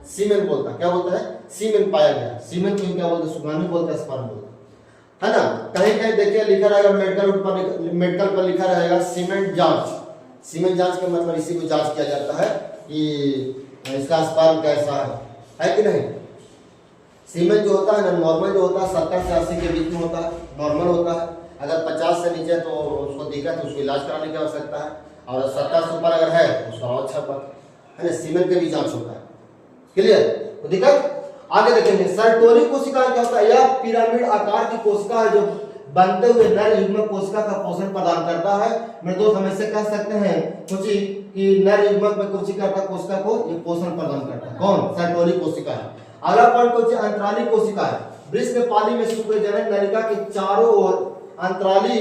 सीमेन बोलता है। क्या बोलता है? सीमेन पाया गया। सीमेन को क्या बोलते हैं? शुक्राणु बोलता है, स्पर्म बोलता है ना। कहीं कहीं देखिए लिखा रहेगा मेडिकल पर लिखा रहेगा सीमेंट जांच। सीमेंट जांच का मतलब इसी को जांच किया जाता है कि इसका स्पर्म कैसा है कि नहीं। सीमेन जो होता है ना, नॉर्मल जो होता है 70 से 80 के बीच में होता है, नॉर्मल होता है। अगर 50 से नीचे तो उसको दिक्कत है, उसको इलाज कराने की आवश्यकता है। और 70 से ऊपर अगर है तो उसका और अच्छा है ना, सीमेन के भी जांच होता है। क्लियर? तो दिक्कत आगे देखेंगे। सर्टोरी कोशिका क्या होता है? यह पिरामिड आकार की कोशिका है जो बनते हुए नर युग्मक कोशिका का पोषण प्रदान करता है। मेरे दोस्त हम ऐसे कह सकते हैं कुछ कि नर युग्मक में कोशिका को ये पोषण प्रदान करता है। कौन? सर्टोरी कोशिका है। अगला पॉइंट कुछ अंतराली कोशिका है। वृषणपाली में शुक्रजनक नलिका के चारों ओर अंतराली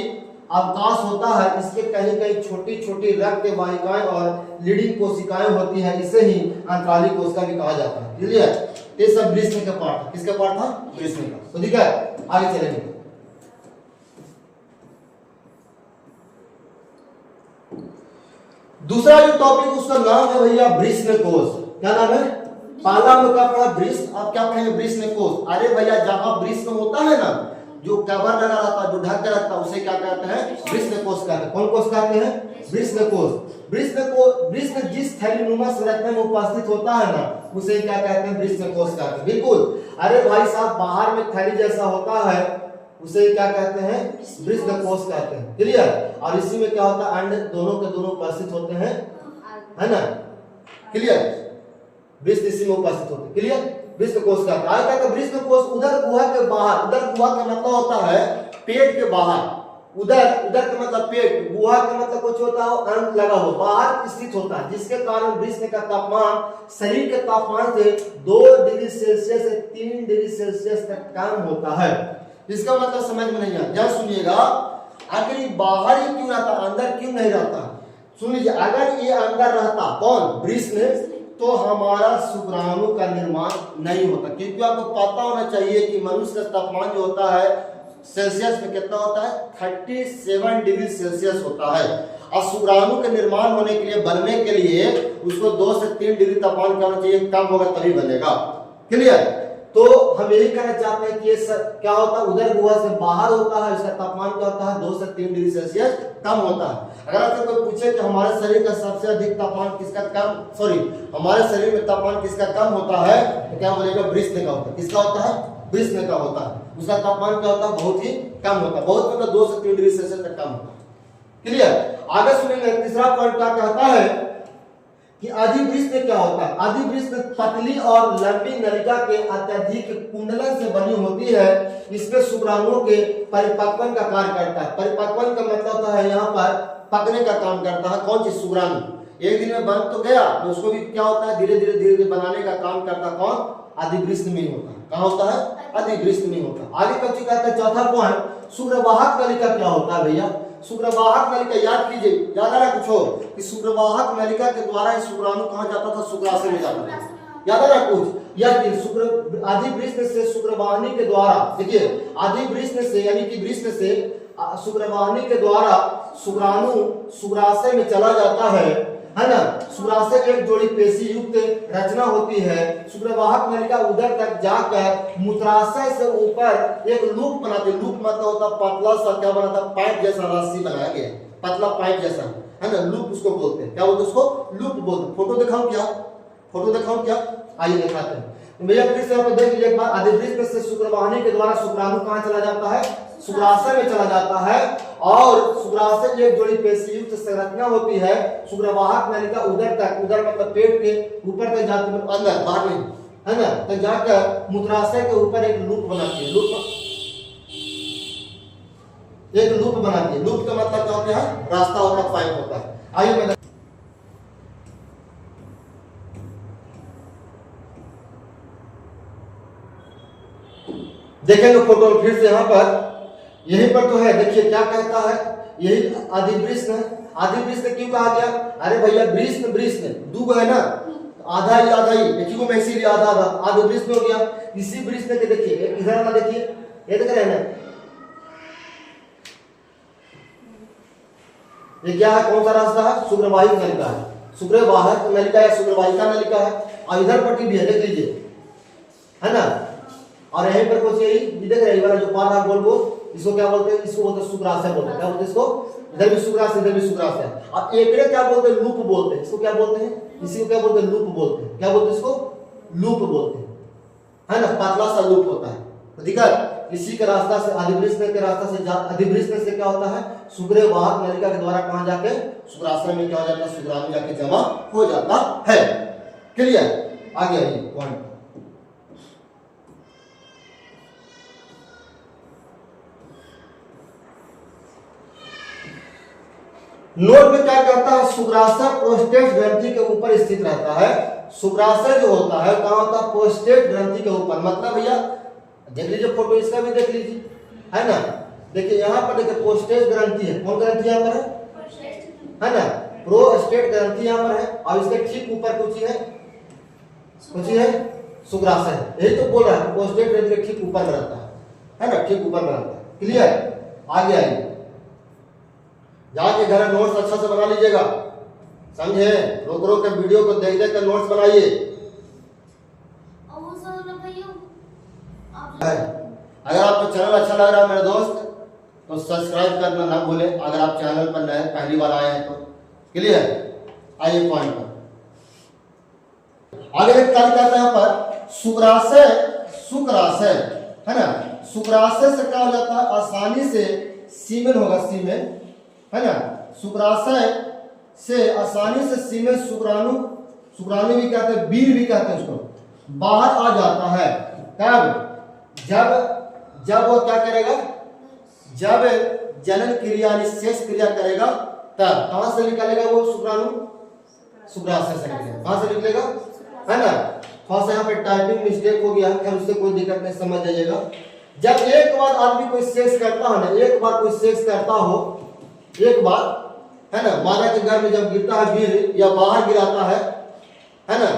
अवकाश होता है। इसके कहीं कहीं छोटी छोटी रक्त वाहिकाएं और लीडिंग कोशिकाएं होती हैं। इसे ही अंतराली कोशिका भी कहा जाता है। क्लियर? ये सब वृषण का पार्ट था। किसका पार्ट था? वृषण का। तो ठीक है, आगे चलेंगे। दूसरा जो टॉपिक उसका नाम है भैया वृषण कोश। क्या नाम है? पहला में क्या पढ़ा? वृषण। अब क्या पढ़ेंगे? वृषण कोश। अरे भैया जहां वृषण होता है ना, जो कवर लगा रहता है, जो ढक के रखता है, उसे क्या कहते हैं? वृषण कोश कहते हैं। कौन कोश कहते हैं? वृषण कोश। वृषण जिस थैलीनुमा संरचना में उपस्थित होता है ना, उसे क्या कहते हैं? वृषण कोश कहते हैं। बिल्कुल। अरे भाई साहब बाहर में थैली जैसा होता है, उसे क्या कहते हैं? वृषण कोश कहते हैं। क्लियर? और इसी में क्या होता है? अंड दोनों के दोनों उपस्थित होते हैं, है ना? क्लियर? वृषण इसी में उपस्थित होते हैं। क्लियर? वृषण कोश का वृषण कोश उदर गुहा के बाहर। उदर गुहा का मतलब होता है पेट के बाहर। उदर का मतलब पेट, गुहा का मतलब कुछ होता है अंत लगा हुआ, बाहर स्थित होता है, जिसके कारण वृषण का तापमान शरीर के तापमान से 2 डिग्री सेल्सियस से 3 डिग्री सेल्सियस तक कम होता है। इसका मतलब समझ में नहीं आया? ध्यान सुनिएगा। आखिर ये बाहर ही क्यों रहता, अंदर क्यों नहीं रहता? सुन लीजिए, अगर ये अंदर रहता, कौन? वृषण, तो हमारा शुक्राणु का निर्माण नहीं होता। क्योंकि आपको पता होना चाहिए कि मनुष्य का तापमान जो होता है सेल्सियस में कितना होता है? 37 डिग्री सेल्सियस होता है। और शुक्राणु के निर्माण होने के लिए, बनने के लिए उसको 2 से 3 डिग्री तापमान क्या होना चाहिए? कम होगा तभी बनेगा। क्लियर? तो हम यही कहना चाहते हैं कि क्या होता है? उदर गुहा से बाहर होता है, इसका तापमान क्या होता है? 2 से 3 डिग्री सेल्सियस कम होता है। अगर आपसे कोई पूछे कि हमारे शरीर का सबसे अधिक तापमान किसका हमारे शरीर में तापमान किसका कम होता है, तो क्या बोलेगा? वृषण का होता है। किसका होता है? वृषण का होता है। उसका तापमान क्या होता है? बहुत ही कम होता है। बहुत मतलब 2 से 3 डिग्री सेल्सियस तक कम होता है। क्लियर? आगे सुनेंगे। तीसरा पॉइंट क्या कहता है कि अधिवृषण क्या होता है? अधिवृषण पतली और लंबी नलिका के अत्यधिक कुंडलन से बनी होती है। इसमें शुक्राणुओं के परिपक्वन का कार्य करता है। परिपक्वन का मतलब होता है यहाँ पर पकने का काम करता है। कौन चीज? शुक्राणु। एक दिन में बन तो गया, तो उसको भी क्या होता है? धीरे धीरे बनाने का काम करता कौन? अधिवृषण में होता है। कहाँ होता है? अधिवृषण में होता है। आगे कब कहता है? चौथा पॉइंट, शुक्रवाहक नलिका क्या होता है भैया? शुक्रवाहक नलिका याद कीजिए, याद आ रहा कुछ हो कि शुक्रवाहक नलिका के द्वारा शुक्राणु कहाँ जाता था? शुक्राशय में जाता था। याद आ रहा कुछ? याद शुक्र अधिवृषण से शुक्रवाहिनी के द्वारा, देखिए अधिवृषण से यानी कि वृषण से शुक्रवाहिनी के द्वारा शुक्राणु शुक्राशय में चला जाता है ना? शुक्राशय एक जोड़ी पेशी युक्त रचना होती है। शुक्रवाहक नलिका उदर तक जाकर मूत्राशय से ऊपर एक लूप बनाती है। लूप मतलब होता पतला सा, क्या बनाता? पाइप जैसा रस्सी बनाया गया, पतला पाइप जैसा, है ना? लूप उसको बोलते हैं। क्या बोलते हैं उसको? लूप बोलते हैं। फोटो दिखाऊं क्या? फोटो दिखाऊं क्या? आइए दिखाते हैं। भैया फिर से आप देख लीजिए एक बार। अधिवृषण से शुक्रवाहिनी के द्वारा शुक्राणु कहाँ चला जाता है? शुक्राशय में चला जाता है। और शुक्राशय एक जोड़ी पेशी युक्त संरचना होती है। शुक्रवाहक नलिका उदर तक, उदर मतलब पेट के ऊपर तक जाती है, अंदर बाहर नहीं, है ना? तक जाकर मूत्राशय के ऊपर एक लूप बनाती है। एक लूप बनाती है। लूप का मतलब क्या होता है? रास्ता होता है, पाइप होता है। आइए मैं देखेंगे फोटो फिर से। यहाँ पर यहीं पर तो है, देखिए क्या कहता है? यही अधिवृषण। अधिवृषण क्यों कहा गया? अरे भैया वृषण दो है ना, आधा ही देखिए को मैं इसीलिए आधा अधिवृषण हो गया। इसी वृषण के देखिए इधर ना, देखिए ये देख रहे हैं ना, ये क्या है? कौन सा रास्ता है? शुक्रवाहिक नलिका है। शुक्रवाहक नलिका या शुक्रवाहिका नलिका है। और इधर पट्टी भी है, देख लीजिए, है ना? और यहीं पर कुछ यही देख रहे वाला जो पार है गोल गोल, इसको क्या बोलते हैं? इसको बोलते हैं शुक्राशय बोलते हैं। क्या बोलते हैं इसको? इधर भी शुक्राशय, इधर भी शुक्राशय। अब एकड़े क्या बोलते हैं? लूप बोलते हैं। इसको क्या बोलते हैं? इसी को क्या बोलते हैं? लूप बोलते हैं। क्या बोलते हैं इसको? लूप बोलते हैं। है ना, पतला सा लूप होता है। तो दिखा इसी के रास्ता से अधिवृष्ण के रास्ता से अधिवृष्ण से क्या होता है, शुक्र वाहक नलिका के द्वारा कहां जाके शुक्राशय में क्या हो जाता है, शुक्राणु जाके जमा हो जाता है। क्लियर, आगे आइए पॉइंट। नोट में क्या कहता है, शुक्राशय प्रोस्टेट ग्रंथि के ऊपर स्थित रहता है। शुक्राशय जो होता है कहां होता है, प्रोस्टेट ग्रंथि के ऊपर। मतलब भैया देख लीजिए फोटो, इसका भी देख लीजिए, है ना। देखिए यहाँ पर देखिए प्रोस्टेट ग्रंथि है, कौन ग्रंथि यहाँ पर है ना, प्रोस्टेट ग्रंथि यहाँ पर है, और इसके ठीक ऊपर कुछ है शुक्राशय है। यही तो बोल रहा है, प्रोस्टेट ग्रंथि के ठीक ऊपर में रहता है ना, ठीक ऊपर में रहता है। क्लियर, आगे आइए। जाके घर में नोट्स अच्छा से बना लीजिएगा, समझे, रोक रोक के वीडियो को देख देख कर नोट्स बनाइए। अगर आपको चैनल अच्छा लग रहा है मेरे दोस्त तो सब्सक्राइब करना ना भूले, अगर आप चैनल पर नए पहली बार आए हैं तो। क्लियर, आइए पॉइंट पर। आगे क्या लिखा है यहाँ पर, शुक्राशय है ना, शुक्राशय से क्या हो जाता है, आसानी से सीमेन होगा, सीमेन है ना, शुक्राशय से आसानी से सीमेन शुक्राणु भी कहते हैं, बीर भी कहते हैं, उसको बाहर आ जाता है। कब, जब वो क्या करेगा, जब जनन क्रिया शेष क्रिया करेगा तब। कहां से निकलेगा वो शुक्राणु, शुक्राशय से निकलेगा। कहां से निकलेगा, है ना। थोड़ा सा यहाँ पे टाइपिंग मिस्टेक हो गया, खैर उससे कोई दिक्कत नहीं, समझ जाइएगा। जब एक बार आदमी कोई सेक्स करता है ना, एक बार कोई सेक्स करता हो, एक बार, है ना, मादा के गर्भ में जब गिरता है वीर या बाहर गिराता है ना,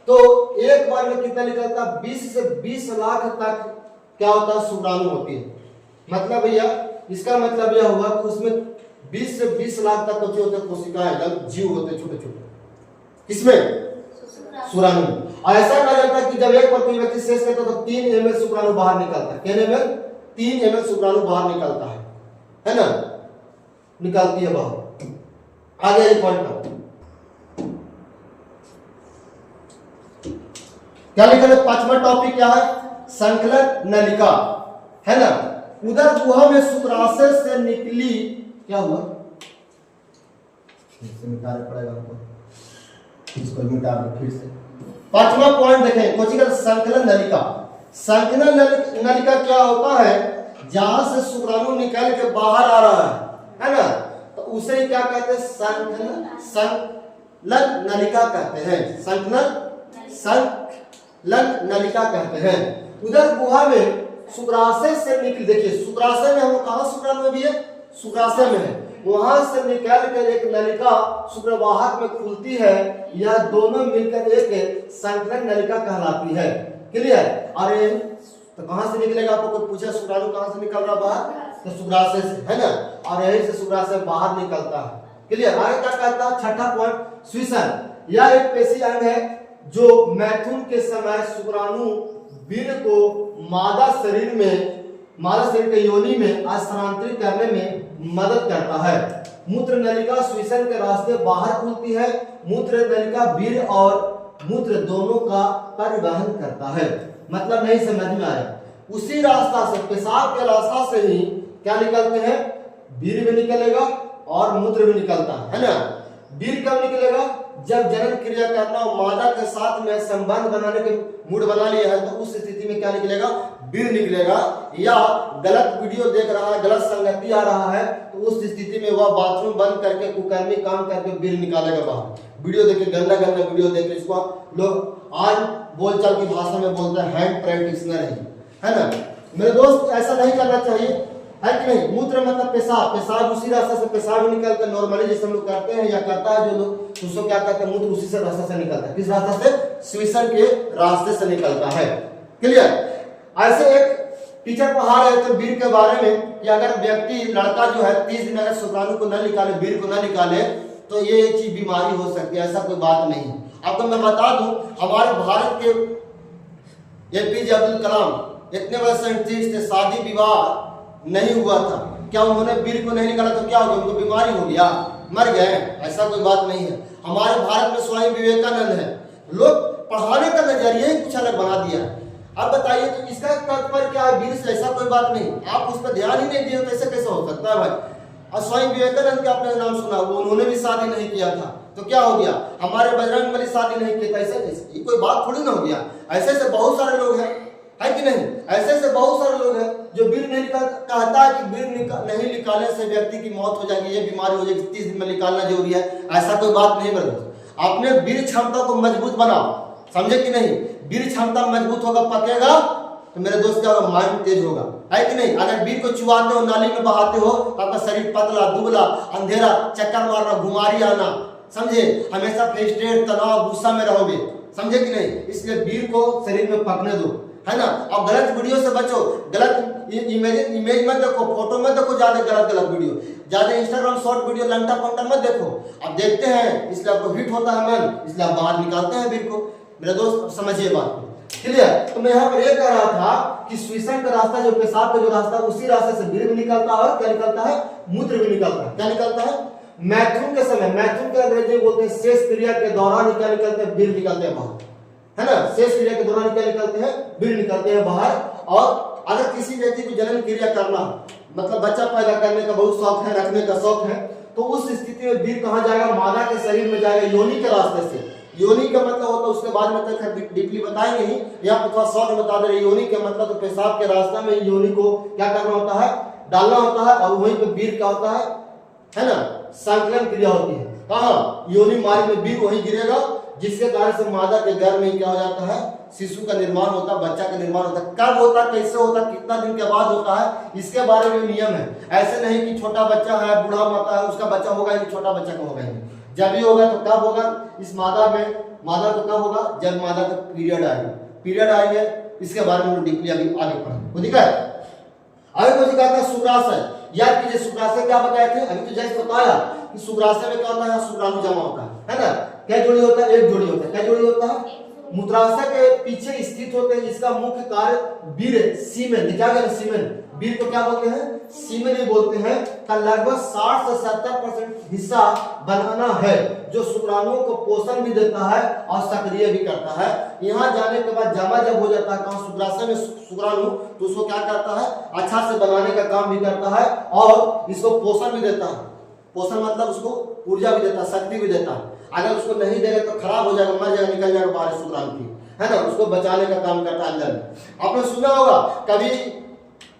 तो एक बार में कितना निकलता है, 20 से 20 लाख तक क्या होता है, शुक्राणु होती है। मतलब भैया इसका मतलब यह हुआ कि उसमें 20 से 20 लाख तक बचे होते कोशिकाएं, जीव होते छोटे छोटे, किसमें, शुक्राणु। ऐसा कहा जाता है कि जब एक बार कोई व्यक्ति सेक्स करता है तो 3 ml शुक्राणु बाहर निकलता है। कितने ml, 3 ml शुक्राणु बाहर निकलता है ना, निकालती है बाहर। आगे एक पॉइंट पर क्या लिखा है, 5वां टॉपिक क्या है, संकलन नलिका, है ना। उदर गुहा में शुक्राशय से निकली, क्या हुआ, मिटाना पड़ेगा हमको, इसको मिटा दो फिर से। 5वां पॉइंट देखें, कोची का संकलन नलिका। संकलन नलिका क्या होता है, जहां से शुक्राणु निकल के बाहर आ रहा है ना, तो उसे क्या कहते हैं, संकलन नलिका कहते हैं, संकलन नलिका कहते हैं। उधर गुहा में शुक्राशय से निकल, देखिए शुक्राशय में हम कहां, शुक्राणु में भी है, शुक्राशय में है, वहां से निकल कर एक नलिका शुक्रवाहक में खुलती है, यह दोनों मिलकर एक संकलन नलिका कहलाती है। क्लियर, अरे तो कहां से निकलेगा, आपको कोई पूछा शुक्राणु कहां से निकल रहा बाहर, तो शुक्राशय से, है ना, और यही से शुक्राशय बाहर निकलता है। क्लियर, आगे क्या कहता है, 6ठा पॉइंट, श्वसन। यह एक पेशी अंग है जो मैथुन के समय शुक्राणु वीर्य को मादा शरीर के योनि में स्थानांतरित करने में मदद करता है। मूत्र नलिका श्वसन के रास्ते बाहर खुलती है। मूत्र नलिका वीर्य और मूत्र दोनों का परिवहन करता है। मतलब नहीं समझ में आया, उसी रास्ता से, पेशाब के रास्ता से ही क्या निकलते हैं, वीर्य भी निकलेगा और मूत्र भी निकलता है ना। वीर्य कब निकलेगा, जब जनन क्रिया करना और मादा के साथ में संबंध बनाने के मूड बना लिया है, तो उस स्थिति में क्या निकलेगा, वीर्य निकलेगा। या गलत वीडियो देख रहा है, गलत संगति आ रहा है, तो उस स्थिति में वह बाथरूम बंद करके कुकर्मी काम करके वीर्य निकालेगा बाहर। वीडियो देखे, गंदा गंदा वीडियो देखे, इसको लोग आज बोलचाल की भाषा में बोलते हैं हैंड प्रैक्टिशनर है ना। मेरे दोस्त ऐसा नहीं करना चाहिए, है कि नहीं। मूत्र मतलब पेशाब, पेशाब उसी रास्ते से पेशाब निकलता है, नॉर्मली जैसे हम लोग करते हैं या करता है जो लोग, उसको क्या कहते हैं, मूत्र उसी से रास्ते से निकलता है। किस रास्ते से, श्वसन के रास्ते से निकलता है। क्लियर। ऐसे एक टीचर पढ़ा रहे थे वीर्य के बारे में कि अगर व्यक्ति, लड़का जो है 30 दिन अगर शुक्राणु को न निकाले, वीर्य को न निकाले, तो ये चीज बीमारी हो सकती है। ऐसा कोई बात नहीं है। आपको मैं बता दूं, हमारे भारत के APJ अब्दुल कलाम इतने बड़े साइंटिस्ट थे, शादी विवाह नहीं हुआ था, क्या उन्होंने वीर्य को नहीं निकाला तो क्या हो गया, उनको बीमारी हो गया, मर गए? ऐसा कोई बात नहीं है। हमारे भारत में स्वामी विवेकानंद है, लोग पढ़ाने का नजरिया ही कुछ अलग बना दिया है। अब बताइए तो इसका तात्पर्य क्या है? वीर से ऐसा कोई बात नहीं, आप उस पर ध्यान ही नहीं दिए तो ऐसे कैसे हो सकता है भाई? और स्वयं विवेकानंद का आपने नाम सुना, वो उन्होंने भी शादी नहीं किया था, तो क्या हो गया? हमारे बजरंगबली शादी नहीं किया था, ऐसे कैसे? ये कोई बात थोड़ी ना हो गया। ऐसे से बहुत सारे लोग हैं, है कि नहीं? ऐसे से बहुत सारे लोग हैं जो बिल नहीं कहता है कि बिल नहीं निकालने से व्यक्ति की मौत हो जाएगी, ये बीमारी हो जाएगी, 30 दिन में निकालना जरूरी है, ऐसा कोई बात नहीं ब्रदर। आपने वीर क्षमता को मजबूत बनाओ, समझे कि नहीं? वीर क्षमता मजबूत होगा, पकेगा तो मेरे दोस्त क्या होगा? माइंड तेज होगा, है कि नहीं? अगर वीर को चुवाते हो, नाली में बहाते हो तो आपका शरीर पतला दुबला, अंधेरा, चक्कर मारना, गुमारी आना, समझे? हमेशा फ्रस्ट्रेट, तनाव, गुस्सा में रहोगे, समझे कि नहीं? इसलिए वीर को शरीर में पकने दो, है ना? और गलत वीडियो से बचो, गलत इमेज मत देखो, फोटो मत देखो, ज्यादा गलत वीडियो, ज्यादा इंस्टाग्राम शॉर्ट वीडियो लंटा पंटा मत देखो। अब देखते हैं इसलिए आपको हिट होता है मन, इसलिए आप बाहर निकालते हैं वीर को। मेरे दोस्त समझिए बात को, क्लियर? तो मैं यहाँ पर ये कह रहा था कि श्वसन का रास्ता, जो पेशाब का जो रास्ता, उसी रास्ते से वीर भी निकलता है और क्या निकलता है? मूत्र भी निकलता है। क्या निकलता है? मैथुन के समय, मैथुन के अंग्रेजी बोलते हैं शेष क्रिया के दौरान क्या निकलते हैं? वीर निकलते हैं बाहर, है ना? शेष क्रिया के दौरान क्या निकलते हैं? वीर निकलते हैं बाहर। और अगर किसी व्यक्ति को जनन क्रिया करना, मतलब बच्चा पैदा करने का बहुत शौक है, रखने का शौक है, तो उस स्थिति में वीर कहाँ जाएगा? मादा के शरीर में जाएगा, योनि के रास्ते से। योनि का मतलब होता है, उसके बाद में तक डीपली बताएंगे ही, यहाँ पर थोड़ा शॉर्ट बता दे रहे। योनि का मतलब तो पेशाब के रास्ते में योनि को क्या करना होता है? डालना होता है, और वहीं पे वीर क्या होता है ना? संकलन क्रिया होती है। कहाँ? योनि मार्ग में वीर वहीं गिरेगा, जिसके कारण से मादा के गर्भ में क्या हो जाता है? शिशु का निर्माण होता है, बच्चा का निर्माण होता है। कब होता है, कैसे होता है, कितना दिन के बाद होता है, इसके बारे में नियम है। ऐसे नहीं कि छोटा बच्चा है, बूढ़ा माता है, उसका बच्चा होगा ही, छोटा बच्चा का होगा ही। जब भी होगा तो कब होगा? इस मादा में, मादा तो कब होगा? जब मादा का पीरियड आएगा। पीरियड आएंगे, इसके बारे में डीपली अभी आगे पढ़ेंगे, ठीक है? अभी मुझे कहता है शुक्राशय, याद कीजिए शुक्राशय क्या बताए थे? अभी तो जैसे बताया कि शुक्राशय में क्या होता है? शुक्राणु जमा होता है ना? क्या जोड़ी होता है? एक जोड़ी होता है। क्या जोड़ी होता है? मूत्राशय के पीछे स्थित होते हैं। इसका मुख्य कार्य वीर, सीमेन, क्या कहते हैं? सीमेन, वीर को क्या बोलते हैं? सीमेन ही बोलते हैं। का लगभग 60 से 70% हिस्सा बनाना है, जो शुक्राणुओं को पोषण भी देता है और सक्रिय भी करता है। यहाँ जाने के बाद जमा जब हो जाता है कहाँ? शुक्राशय में शुक्राणु, तो उसको क्या करता है? अच्छा से बनाने का काम भी करता है और इसको पोषण भी देता है। पोषण मतलब उसको ऊर्जा भी देता है, शक्ति भी देता है। अगर उसको नहीं देगा तो खराब हो जाएगा, मर जाएगा, निकल जाएगा बाहर शुक्राणु की, है ना? उसको बचाने का काम करता है अंदर में। आपने सुना होगा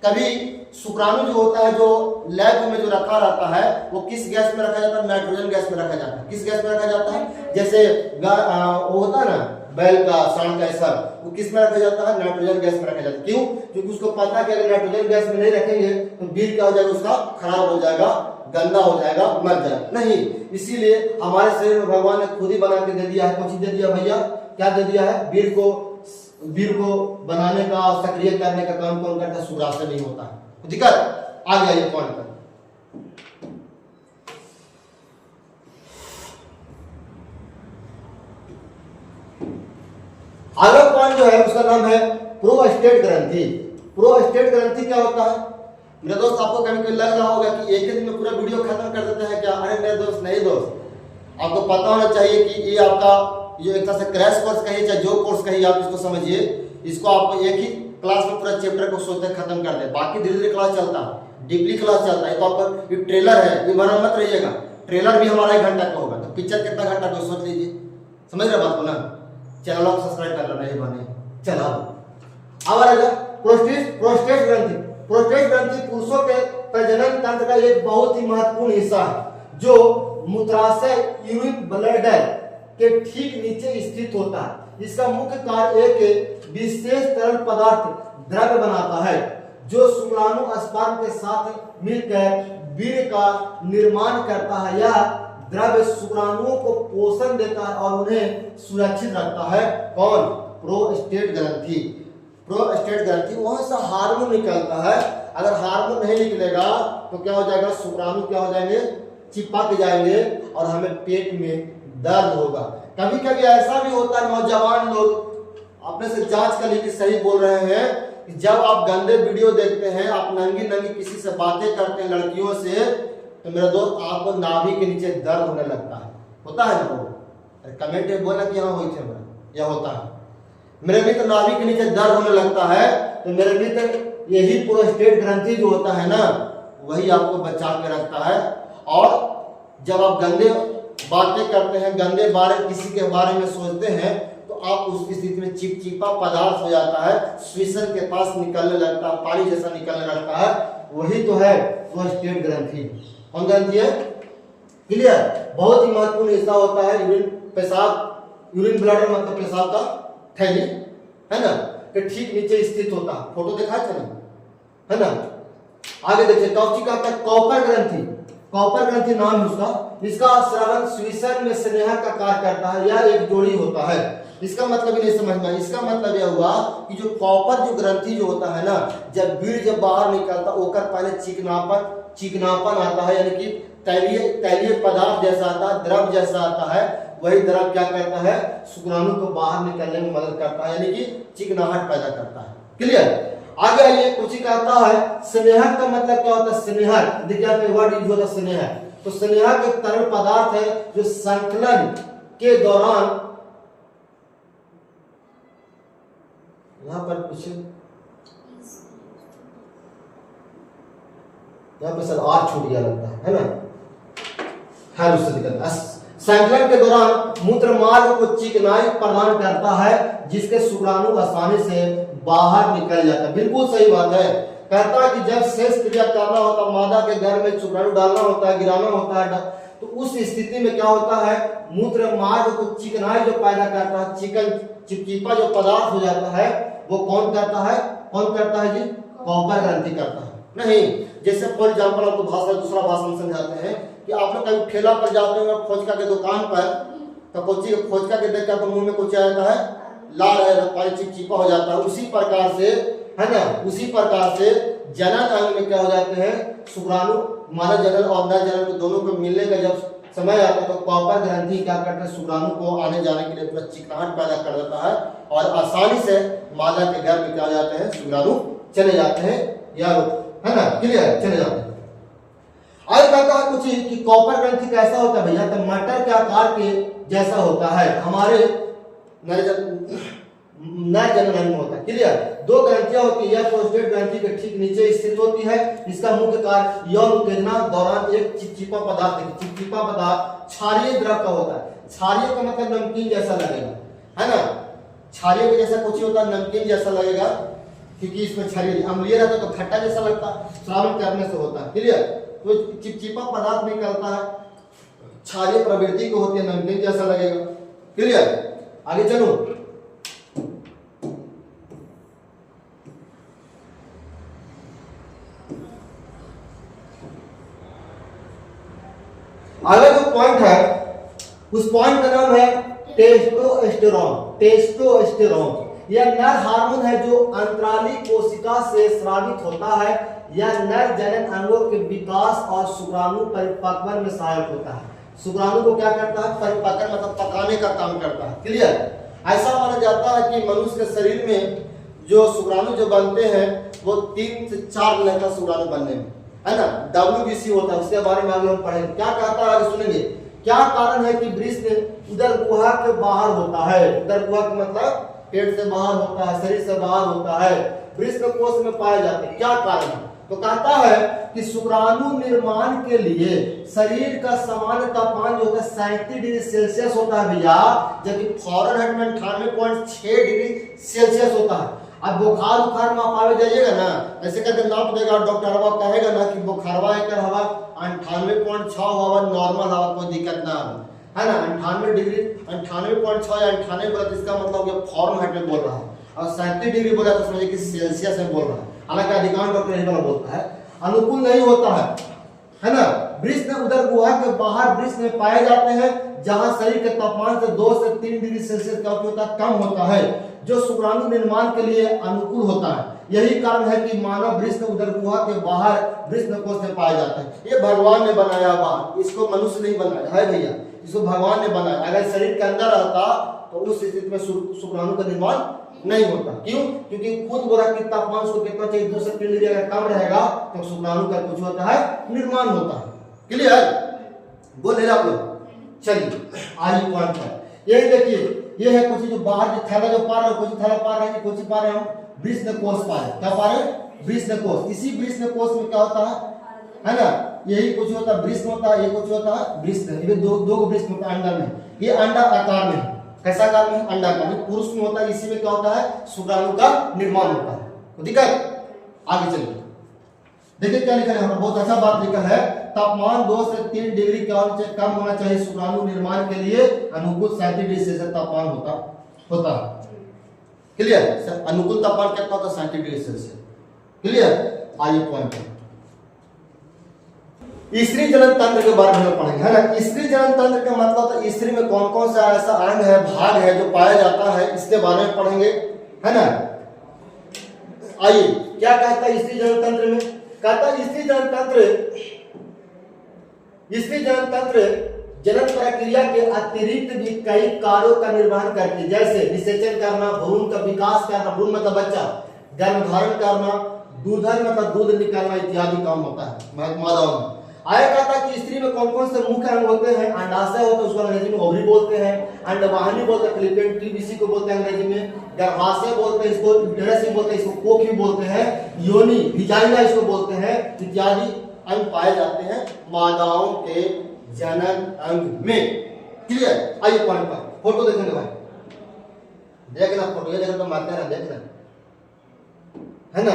कभी शुक्राणु जो होता है, जो लैब में जो रखा रहता है, वो किस गैस में रखा जाता है? नाइट्रोजन गैस में रखा जाता है। किस गैस में रखा जाता है? जैसे वो होता है ना बैल का साढ़ का ऐसा, वो किस में रखा जाता है? नाइट्रोजन गैस में रखा जाता है। क्यों? क्योंकि उसको पता है कि अगर नाइट्रोजन गैस में नहीं रखेंगे तो वीर क्या हो जाएगा? उसका खराब हो जाएगा, गंदा हो जाएगा, मर जाएगा। नहीं, इसीलिए हमारे शरीर में भगवान ने खुद ही बना के दे दिया है। कुछ दे दिया भैया, क्या दे दिया है? वीर को बनाने का, सक्रिय करने का काम कौन करता है? शुक्राशय नहीं होता है। ठीक है, आ गया ये पॉइंट पर। अगला पॉइंट जो है उसका नाम है प्रोस्टेट ग्रंथि। प्रोस्टेट ग्रंथि क्या होता है? मेरे दोस्त आपको कभी कभी लग रहा होगा कि एक ही दिन में पूरा वीडियो खत्म कर देते हैं क्या? अरे मेरे दोस्त नहीं दोस्त, आपको पता होना चाहिए कि ये आपका जो एक तरह से क्रैश कोर्स कहिए चाहे जो कोर्स कहिए, आप इसको समझिए। इसको आपको एक ही क्लास में पूरा चैप्टर को सोचते खत्म कर दे, बाकी धीरे धीरे क्लास चलता है, डीपली क्लास चलता है। तो आपका ये ट्रेलर है, ये भरा मत रहिएगा। ट्रेलर भी हमारा 1 घंटा का होगा, तो पिक्चर कितना घंटा का सोच लीजिए। समझ रहे बात को ना? चैनल को सब्सक्राइब कर लेना, ये बने चला। अब आएगा प्रोस्टेट ग्रंथि। प्रोस्टेट ग्रंथि पुरुषों के प्रजनन तंत्र का एक बहुत ही महत्वपूर्ण हिस्सा है, जो मूत्राशय यूरिन ब्लैडर के ठीक नीचे स्थित होता है। इसका मुख्य कार्य एक विशेष तरल पदार्थ द्रव्य बनाता है, जो शुक्राणु स्पर्म के साथ मिलकर वीर्य का निर्माण करता है। यह द्रव्य शुक्राणुओं को पोषण देता है और उन्हें सुरक्षित रखता है। कौन? प्रोस्टेट ग्रंथि। प्रोस्टेट ग्रंथि वहां से हार्मोन निकलता है। अगर हार्मोन नहीं निकलेगा तो क्या हो जाएगा? शुक्राणु क्या हो जाएंगे? चिपक जाएंगे और हमें पेट में दर्द होगा। कभी कभी ऐसा भी होता है, नौजवान लोग अपने से जांच कर लीजिए, सही बोल रहे हैं कि जब आप गंदे वीडियो देखते हैं, आप नंगी नंगी किसी से बातें करते हैं लड़कियों से, तो मेरा दोस्त आपको नाभि के नीचे दर्द होने लगता है। होता है ना? वो कमेंट में बोला कि हाँ हुई थे, यह होता है। मेरे मित्र नाभि के नीचे दर्द होने लगता है, तो मेरे मित्र यही प्रोस्टेट ग्रंथि जो होता है ना, वही आपको बचा के रखता है। और जब आप गंदे बातें करते हैं, गंदे बारे किसी के बारे में सोचते हैं, तो आप उसकी स्थिति में चिपचिपा पदार्थ हो जाता है, स्विशन के पास निकलने लगता है, पानी जैसा निकलने लगता है, वही तो है प्रोस्टेट ग्रंथि। कौन ग्रंथि है? क्लियर? बहुत ही महत्वपूर्ण हिस्सा होता है यूरिन, पेशाब, यूरिन ब्लैडर मतलब पेशाब का थैली, है ना, कि ठीक नीचे स्थित होता है। फोटो देखा है ना। आगे देखिए, टॉक्सिका का कॉपर ग्रंथि, कॉपर ग्रंथि नाम है उसका। इसका स्रावन स्विशन में स्नेहा का कार्य करता है, यह एक जोड़ी होता है। इसका मतलब ही नहीं समझना, इसका मतलब यह हुआ कि जो कॉपर जो ग्रंथि जो होता है ना, जब वीर्य जब बाहर निकलता ओकर पहले चिकनापन आता है, यानी कि तैलीय पदार्थ जैसा आता है, द्रव जैसा आता है। वही द्रव क्या करता है? शुक्राणु को बाहर निकलने में मदद करता है, यानी कि चिकनाहट पैदा करता है। क्लियर? आगे आइए, कुछ ही कहता है स्नेहक का मतलब क्या होता है? स्नेहक, देखिए यहाँ पे वर्ड यूज होता है स्नेहक। तो स्नेहक एक तरल पदार्थ है जो संकलन के दौरान, यहाँ पर कुछ यहाँ पे सर आर छूट गया लगता है ना, खैर उससे निकलता है। संकलन के दौरान मूत्र मार्ग को चिकनाई प्रदान करता है, जिसके शुक्राणु आसानी से बाहर निकल जाता है। बिल्कुल सही बात है। कहता है कि जब शेष क्रिया करना होता है, मादा के गर्भ में शुक्राणु डालना होता है, गिराना होता है, तो उस स्थिति में क्या होता है? मूत्र मार्ग को चिकनाई जो पैदा करता है, चिपचिपा जो पदार्थ हो जाता है, वो कौन करता है? कौन करता है जी? कॉपर ग्रंथि करता है। नहीं, जैसे फॉर एग्जाम्पल आपको दूसरा भाषण समझाते हैं कि आप लोग कहीं ठेला पर जाते हो खोजका के दुकान पर, तो कोची खोजका के देख कर मुंह में कुछ आता है, लाल है, पानी चिपचिपा हो जाता है। उसी प्रकार से, है ना, उसी प्रकार से जनन अंग में क्या हो जाते हैं? शुक्राणु, मानव जनन और नर जनन दोनों को मिलने का जब समय आता है, तो कॉपर ग्रंथि क्या करता है? शुक्राणु को आने जाने के लिए पूरा चिकनाहट पैदा कर देता है, और आसानी से मादा के गर्भ में क्या हो जाते हैं? शुक्राणु चले जाते हैं, या है ना, क्लियर, चले जाते हैं। आगे कहता है कुछ कि कॉपर ग्रंथि कैसा होता है भैया? तो मटर के आकार के जैसा होता है, हमारे नर जनन अंग में होता है। क्लियर? दो ग्रंथियां होती है, यह प्रोस्टेट ग्रंथि के ठीक नीचे स्थित होती है। इसका मुख्य कार्य यौन उत्तेजना दौरान एक चिपचिपा पदार्थ, चिपचिपा पदार्थ क्षारीय द्रव का होता है। क्षारीय का मतलब नमकीन जैसा लगेगा, है ना, क्षारीय के जैसा कुछ होता है, नमकीन जैसा लगेगा, क्योंकि इसमें क्षारीय, अम्लीय रहता तो खट्टा जैसा लगता है, श्रावण करने से होता है। क्लियर? तो चिपचिपा पदार्थ निकलता है, क्षारीय प्रवृत्ति को होती है, नमकीन जैसा लगेगा। क्लियर? आगे चलो, अगला जो पॉइंट है उस पॉइंट का नाम है टेस्टोस्टेरोन। टेस्टोस्टेरोन यह नर हार्मोन है जो अंतराली कोशिका से स्रावित होता है। यह नर जनन अंगों के विकास और शुक्राणु परिपक्वन में सहायक होता है। शुक्राणु को क्या करता है? परिपक्वन मतलब पकाने का काम करता है। क्लियर? ऐसा माना जाता है कि मनुष्य के शरीर में जो शुक्राणु जो बनते हैं वो 3 से 4 दिन लगता है शुक्राणु बनने में, है ना। WBC होता है, उसके बारे में आगे हम पढ़ेंगे। क्या कहता है आगे सुनेंगे। क्या कारण है कि वृषण उदर गुहा के बाहर होता है? उदर गुहा का मतलब पेट से बाहर होता है, शरीर से बाहर होता है, वृषण कोश में पाए जाते हैं। क्या कारण है? तो कहता है कि शुक्राणु निर्माण के लिए शरीर का सामान्य तापमान जो होता है 37 डिग्री सेल्सियस होता है भैया, जबकि फॉरेनहाइट में 98.6 डिग्री सेल्सियस होता है। अब बुखार उखार में आप आवे जाइएगा ना, ऐसे करके नाप देगा डॉक्टर, हवा कहेगा ना कि बुखारवा एक हवा 98.6 हवा नॉर्मल हवा, कोई दिक्कत ना है ना। 98 डिग्री 98.6 या 98 बोला, इसका मतलब ये फॉरेनहाइट में बोल रहा है, और 37 डिग्री बोला तो समझिए कि सेल्सियस में बोल रहा है। हालांकि अधिकांश डॉक्टर यही वाला बोलता है, अनुकूल नहीं होता है ना। वृषण उदर गुहा के बाहर वृषण में पाए जाते हैं, जहां शरीर के तापमान से 2 से 3 डिग्री सेल्सियस का होता है, कम होता है, जो शुक्राणु निर्माण के लिए अनुकूल होता है। यही कारण है कि मानव वृषण उदर गुहा के बाहर वृषण कोश में पाया जाता है। ये भगवान ने बनाया हुआ, इसको मनुष्य नहीं बनाया है भैया, इसको भगवान ने बनाया। अगर शरीर के अंदर रहता तो उस स्थिति में शुक्राणु का निर्माण नहीं होता। क्यों? क्योंकि खुद बोला कि तापमान उसको कितना चाहिए, 2 से 3 डिग्री अगर कम रहेगा तो शुक्राणु का कुछ होता है, निर्माण होता है। क्लियर? बोले आप लोग। चलिए आइए पॉइंट पर, यही देखिए, ये है कुछ जो बाहर जो थैला जो पार है, कुछ थैला पार है, कुछ पार है हम वृषणकोष पार है। क्या पार है? वृषणकोष। इसी वृषणकोष में क्या होता है ना, यही कुछ होता है वृषण होता है, ये कुछ होता है वृषण, ये दो वृषण होता है अंडा में। ये अंडा आकार में है, कैसा आकार में? अंडा आकार में। पुरुष में होता है, इसी में क्या होता है? शुक्राणु का निर्माण होता है। तो दिक्कत आगे चलिए देखिए क्या लिखा है, हमारा बहुत अच्छा बात लिखा है, तापमान 2 से 3 डिग्री कम होना चाहिए शुक्राणु निर्माण के लिए, अनुकूल 37 डिग्री सेल्सियस तापमान होता है। क्लियर? अनुकूल तापमान कितना होता है? 37 डिग्री सेल्सियस। क्लियर? आइए पॉइंट पे स्त्री जनन तंत्र के बारे में पढ़ेंगे, है ना। स्त्री जनन तंत्र का मतलब स्त्री में कौन कौन सा ऐसा अंग है, भाग है जो पाया जाता है, इसके बारे में पढ़ेंगे, है ना। आइए क्या कहता है स्त्री जनन तंत्र में? कहता है स्त्री जनन तंत्र जनन प्रक्रिया के अतिरिक्त भी कई कार्यों का निर्वहन करती है, जैसे निषेचन करना, भ्रूण का विकास करना, भ्रूण मतलब बच्चा, गर्भधारण करना, दूधन मतलब दूध निकालना इत्यादि काम होता है मादाओं में। आया कहता है कि स्त्री में कौन कौन से मुख्य अंग होते हैं? अंडाशय होता है, उसको अंग्रेजी में ओवरी बोलते हैं, अंडवाहिनी बोलते हैं, फैलोपियन ट्यूब इसी को बोलते हैं अंग्रेजी में, गर्भाशय बोलते हैं, इसको यूटेरस भी बोलते हैं, इसको कोख भी बोलते हैं, योनि विजाइना इसको बोलते हैं, इत्यादि अंग पाए जाते हैं मादाओं के जनन अंग में। क्लियर? आइए पॉइंट पर फोटो देखेंगे भाई, देखना फोटो, ये देखना तो मारते हैं, देखना है ना।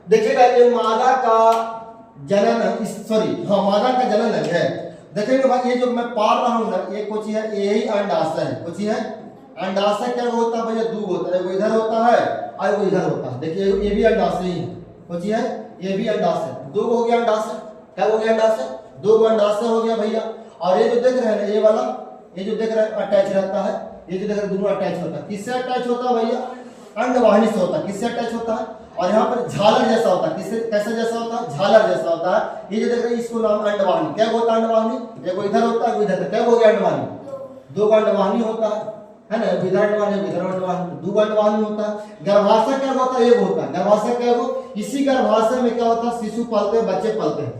देखिएगा ये मादा का जनन, सॉरी हाँ मादा का जनन अंग है। देखेंगे भाई ये जो मैं पार रहा हूं ना, ये कुछ है, यही अंडाशय है, कुछ है अंडाशय। क्या होता है भैया? दो होता है, वो इधर होता है और वो इधर होता है। देखिए ये भी अंडाशय ही है, कुछ है, ये भी अंडाशय, दो हो गया अंडाशय। क्या हो गया? अंडाशय, दो अंडाशय हो गया भैया। और ये जो देख रहे हैं ये वाला, ये जो देख रहे हैं अटैच रहता है, ये जो देख रहे हैं दोनों अटैच होता है। किससे अटैच होता है भैया? अंडवाहिनी से होता है। किससे अटैच होता है? और यहाँ पर झालर जैसा होता है, किससे कैसा जैसा होता है? झालर जैसा होता है। ये जो देख रहे हैं इसको नाम अंडवाहिनी। क्या होता है अंडवाहिनी? देखो इधर होता है, इधर। क्या हो गया अंडवाहिनी? दो अंडवाहिनी होता है ना, इधर अंडवाहिनी, इधर अंडवाहिनी, दो अंडवाहिनी होता है। गर्भाशय क्या होता है? एक होता है गर्भाशय। क्या हो? इसी गर्भाशय में क्या होता है? शिशु पलते हैं, बच्चे पलते हैं,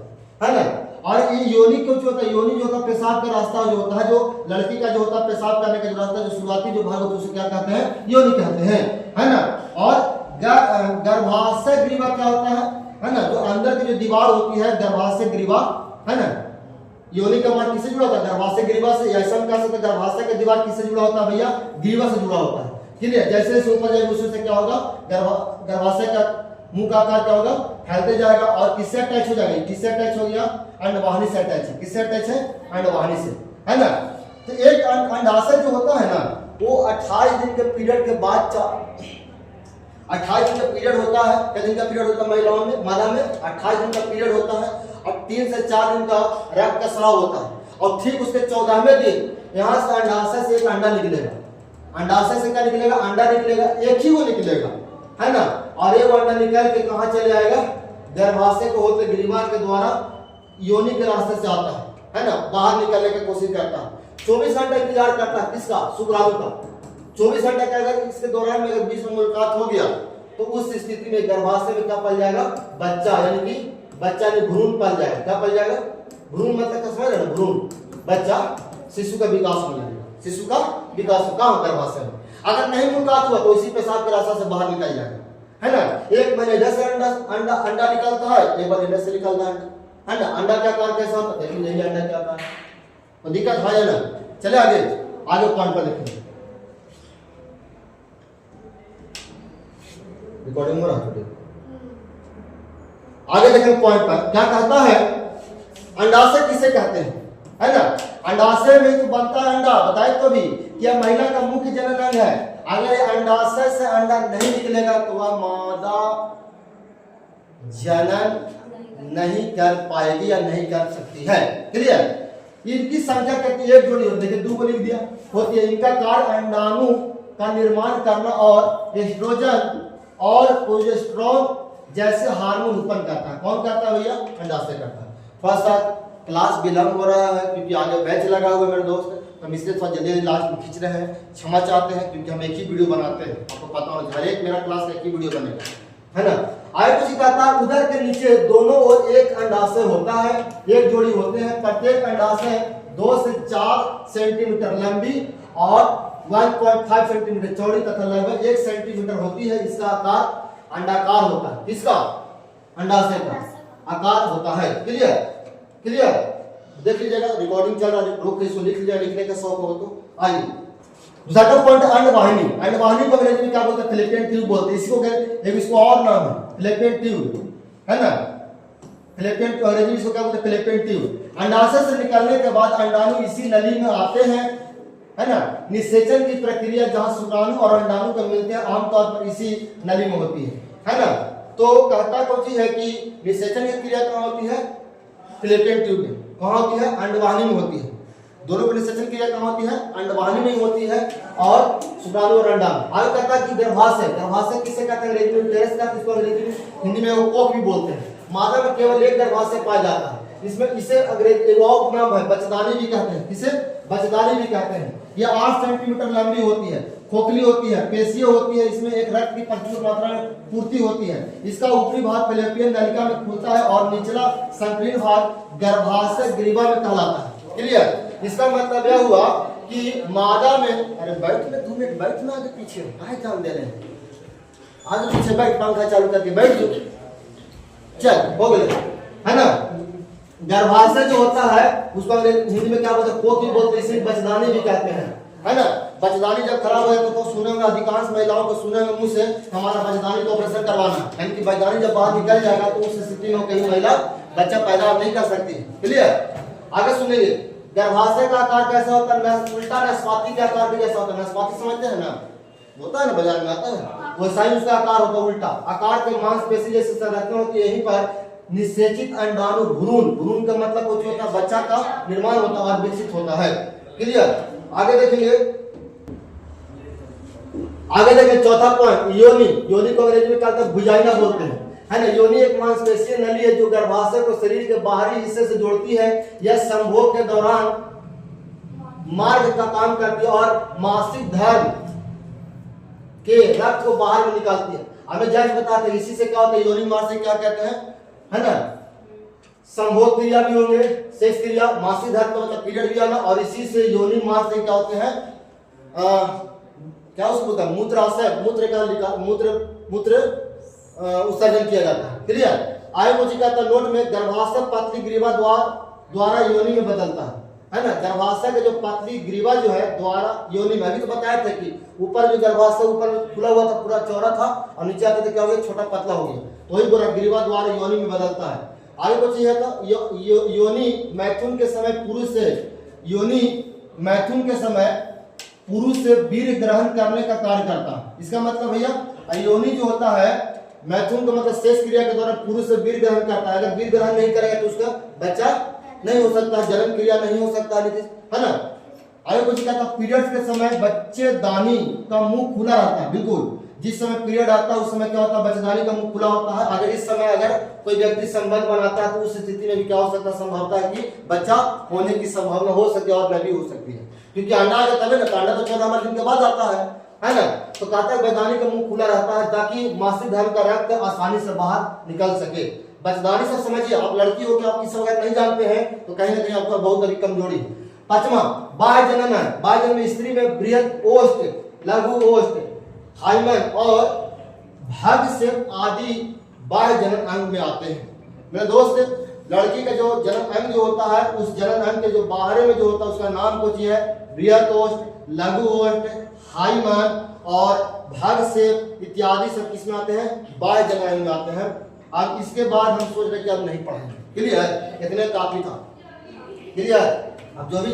है ना। और ये योनि क्यों होता है? योनि जो होता है पेशाब का रास्ता जो होता है, जो लड़की का जो होता है पेशाब करने का जो रास्ता, जो शुरुआती जो भाग होता है उसे क्या कहते हैं? योनि कहते हैं, है ना। और गर्भाशय ग्रीवा क्या होता है ना, जो अंदर की जो दीवार होती है गर्भाशय ग्रीवा, है ना। योनि का मान किससे जुड़ा होता है? गर्भाशय ग्रीवा से। ऐसा हम कह सकते हैं गर्भाशय का दीवार किससे जुड़ा होता है भैया? ग्रीवा से जुड़ा होता है। क्लियर? जैसे जैसे ऊपर जाएगा उससे क्या होगा? गर्भाशय का मुंह का आकार क्या होगा? फैलते जाएगा। और किससे अटैच हो जाएगा? किससे अटैच हो गया? अंडवाहिनी से अटैच है। किससे अटैच है? अंडवाहिनी से, है ना। तो एक अंडाशय जो होता है ना, वो 28 दिन के पीरियड के बाद 28 दिन का पीरियड होता है। कितने दिन का पीरियड होता है महिलाओं में? मादा में 28 दिन का पीरियड होता है। और 3 से 4 दिन का रक्त का स्राव होता है। और ठीक उसके 14वें दिन यहाँ से अंडाशय से एक अंडा निकलेगा। अंडाशय से क्या निकलेगा? अंडा निकलेगा, एक ही वो निकलेगा, है ना। और ये अंडा निकल के कहाँ चले आएगा? गर्भाशय को होते ग्रीवा के द्वारा योनि के रास्ते से आता है ना, बाहर निकलने की कोशिश करता है। 24 घंटा इंतजार करता है किसका? शुक्राणु का। 24 घंटे का अगर इसके दौरान में अगर बीच में मुलाकात हो गया तो उस स्थिति में गर्भाशय में क्या पल जाएगा? बच्चा, यानी कि बच्चा ने भ्रूण पल जाएगा। क्या पल जाएगा? भ्रूण मतलब क्या समझ रहे हो? भ्रूण बच्चा, शिशु का विकास हो जाएगा। शिशु का विकास कहाँ? गर्भाशय में। अगर नहीं मुलाकात हुआ तो इसी पेशाब के रास्ते से बाहर निकल जाएगा, है ना। एक महीने जैसे अंडा निकलता है, एक बार से निकलता है ना। अंडा क्या काम कैसा होता है? नहीं अंडा क्या काम, तो दिक्कत है ना। चले आगे पॉइंट पर देखेंगे, रिकॉर्डिंग हो रहा है। आगे देखें पॉइंट पर क्या कहता है? अंडाशय किसे कहते हैं, है ना। अंडाशय में जो बनता है अंडा, बताए तो भी कि यह महिला का मुख्य जनन अंग है। अगर अंडाशय से अंडा नहीं निकलेगा तो वह मादा जनन नहीं कर पाएगी या नहीं कर सकती है। क्लियर? इनकी संख्या कितनी? एक जोड़ी होती है, देखिए 2 को लिख दिया होती है। इनका कार्य अंडाणु का निर्माण करना और एस्ट्रोजन और प्रोजेस्टेरोन जैसे हार्मोन उत्पन्न करता है। कौन करता है भैया? अंडाशय करता है। फर्स्ट क्लास विलंब हो रहा है क्योंकि आगे बैच लगा हुआ है मेरे दोस्त, हम इसलिए थोड़ा जल्दी लास्ट में खींच रहे हैं, क्षमा चाहते हैं क्योंकि हम एक ही वीडियो बनाते हैं। आपको पता होगा हर एक मेरा क्लास एक ही वीडियो बनेगा, है ना। आगे कुछ कहता है उदर के नीचे दोनों ओर एक अंडाशय होता है, एक जोड़ी होते हैं। प्रत्येक अंडाशय 2 से 4 सेंटीमीटर लंबी और 1.5 सेंटीमीटर चौड़ी तथा लगभग 1 सेंटीमीटर होती है। इसका आकार अंडाकार होता है। किसका? अंडाशय का आकार होता है। क्लियर? क्लियर? देख लीजिएगा, रिकॉर्डिंग चल रहा है, रोक के इसको लिख लीजिएगा, लिखने का शौक हो तो। आइए दूसरा पॉइंट, अंडवाहिनी। अंडवाहिनी को अंग्रेजी में क्या बोलते हैं? फैलोपियन ट्यूब बोलते हैं। इसको एक इसको और नाम है फैलोपियन ट्यूब, है ना। फैलोपियन अंग्रेजी में इसको क्या बोलते हैं? Fallopian tube. अंडाशय से निकलने के बाद अंडाणु इसी नली में आते हैं, है ना। निषेचन की प्रक्रिया जहां शुक्राणु और अंडाणु को मिलते हैं आमतौर पर इसी नली में होती है ना। तो कहता कौन चीज है कि निषेचन की क्रिया कहाँ होती है? फैलोपियन ट्यूब में। कहाँ होती है? अंडवाहिनी में होती है। दोनों की निषेचन क्रिया कहाँ होती है? अंडवाहिनी में होती है और शुक्राणु और अंडाणु। आगे कहता है कि गर्भाशय। गर्भाशय किसे कहते हैं? अंग्रेजी में टेरेस का, इसको अंग्रेजी में, हिंदी में वो कोख भी बोलते हैं। मादा में केवल एक गर्भाशय पाया जाता है। इसमें इसे अंग्रेजी एक नाम है बचदानी भी कहते हैं। किसे? बचदानी भी कहते हैं। यह 8 सेंटीमीटर लंबी होती है, खोखली होती है, पेशीय होती है। इसमें एक रक्त की प्रचुर मात्रा में पूर्ति होती है। इसका ऊपरी भाग फैलोपियन नलिका में खुलता है और निचला संकीर्ण भाग गर्भाशय ग्रीवा में कहलाता है। क्लियर? इसका मतलब यह हुआ कि मादा में, अरे बैठ में 2 मिनट बैठना, आगे पीछे काहे जान दे रहे हैं, आगे पीछे बैठ, पंखा चालू करके बैठ जो। चल हो गए, है ना। गर्भाशय जो होता है उसको हिंदी में क्या बोलते हैं? कोख भी बोलते हैं, इसे बचदानी भी कहते हैं, है ना। बचदानी जब खराब हो तो सुने में, अधिकांश महिलाओं को सुने में मुंह से हमारा बचदानी का ऑपरेशन करवाना, यानी कि बचदानी जब बाहर निकल जाएगा तो उस स्थिति में कहीं महिला बच्चा पैदा नहीं कर सकती। क्लियर? आगे सुनेंगे, गर्भाशय का आकार कैसा होता है? उल्टा नाशपाती का आकार भी कैसा होता है? नाशपाती समझते हैं ना, होता है ना, बाजार में आता है, वैसा ही उसका आकार होता है उल्टा। आकार के मांसपेशी जैसे संरचना होती है। यहीं पर निषेचित अंडाणु भ्रूण, भ्रूण का मतलब कुछ होता है, बच्चा का निर्माण होता है और विकसित होता है। क्लियर? आगे देखेंगे, आगे देखेंगे चौथा पॉइंट, योनि। योनि को अंग्रेजी में क्या कहते हैं? वजाइना बोलते हैं, है ना। योनि एक मांसपेशीय नली है जो गर्भाशय को शरीर के बाहरी हिस्से से जोड़ती है। यह संभोग के दौरान मार्ग का काम करती है और मासिक धर्म के रक्त को बाहर में निकालती है। हमें जज बताते हैं इसी से क्या होता है? योनि मार्ग से क्या कहते हैं, है ना। संभोग क्रिया भी होंगे, सेक्स क्रिया, मासिक धर्म का मतलब पीरियड भी आना, और इसी से योनि मार्ग से क्या होते हैं? क्या उसको बोलते हैं? मूत्राशय, मूत्र का मूत्र उत्सर्जन किया जाता है। क्लियर? आयु को कहता है नोट में, गर्भाशय पतली ग्रीवा द्वारा योनि में बदलता है ना। गर्भाशय का जो पतली ग्रीवा जो है द्वारा योनि में, अभी तो बताया था कि ऊपर जो गर्भाशय ऊपर खुला हुआ था, पूरा चौड़ा था, और नीचे आते थे क्या हो गया? छोटा पतला हो गया। तो वही बोला ग्रीवा द्वारा योनि में बदलता है। आगे को चाहिए था योनि मैथुन के समय पुरुष से, योनि मैथुन के समय पुरुष से वीर्य ग्रहण करने का कार्य करता है। इसका मतलब भैया योनि जो होता है मैथुन का मतलब शेष क्रिया के दौरान पुरुष से वीर्य ग्रहण करता है। अगर वीर्य ग्रहण नहीं करेगा तो उसका बच्चा नहीं हो सकता, जन्म क्रिया नहीं हो सकता, है ना। आगे कुछ कहता है पीरियड्स के समय बच्चेदानी का मुंह खुला रहता है। बिल्कुल, जिस समय पीरियड आता है उस समय क्या होता है? बच्चेदानी का मुंह खुला होता है। अगर इस समय अगर कोई व्यक्ति संबंध बनाता है तो उस स्थिति में भी क्या हो सकता है? संभावना है कि बच्चा होने की संभावना हो सकती है और नहीं हो सकती है, क्योंकि अंडा आगे तब है ना, अंडा तो 14 दिन के बाद आता है ना। तो कहता है बच्चेदानी का मुंह खुला रहता है ताकि मासिक धर्म का रक्त आसानी से बाहर निकल सके। बच्चेदानी से समझिए, आप लड़की हो कि आप इस वक्त नहीं जानते हैं तो कहीं ना कहीं आपका बहुत बड़ी कमजोरी है। पांचवा, बाह्य जनन है। बाह्य जनन में स्त्री में बृहद ओष्ठ, लघु ओष्ठ, हाइमन और भग से आदि बाह्य जनन अंग में आते हैं। मेरे दोस्त, लड़की का जो जनन अंग जो होता है उस जनन अंग के जो बाहर में जो होता है उसका नाम कुछ है बृहद ओष्ठ, लघु ओष्ठ, हाइमन और भग से इत्यादि सब किसमें आते हैं? बाह्य जनन अंग में आते हैं। अब इसके बाद हम सोच रहे कि अब नहीं पढ़ेंगे। क्लियर? इतने काफी था। क्लियर? अब जो भी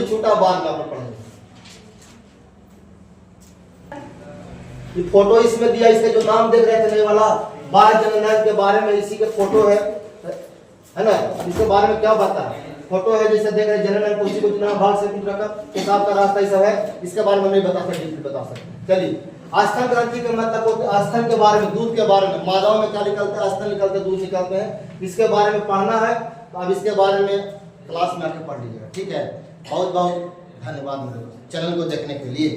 छूटा बाद में आप पढ़ेंगे। ये फोटो इसमें दिया, इसका जो नाम देख रहे थे नए वाला बाह्य जनन के बारे में, इसी के फोटो है ना। इसके बारे में क्या बता फोटो है, जैसे देख रहे जनन को, उसी को जितना भाग से कितना का पेशाब का रास्ता ये सब है। इसके बारे में नहीं बता सकते, बता सकते। चलिए, आस्थन ग्रंथि के मतलब आस्थन के बारे में, दूध के बारे में, मादाओं में क्या निकलता है? आस्थन निकलते, दूध निकलते हैं। इसके बारे में पढ़ना है तो अब इसके बारे में क्लास में आके पढ़ लीजिएगा। ठीक है, बहुत बहुत धन्यवाद मेरे चैनल को देखने के लिए।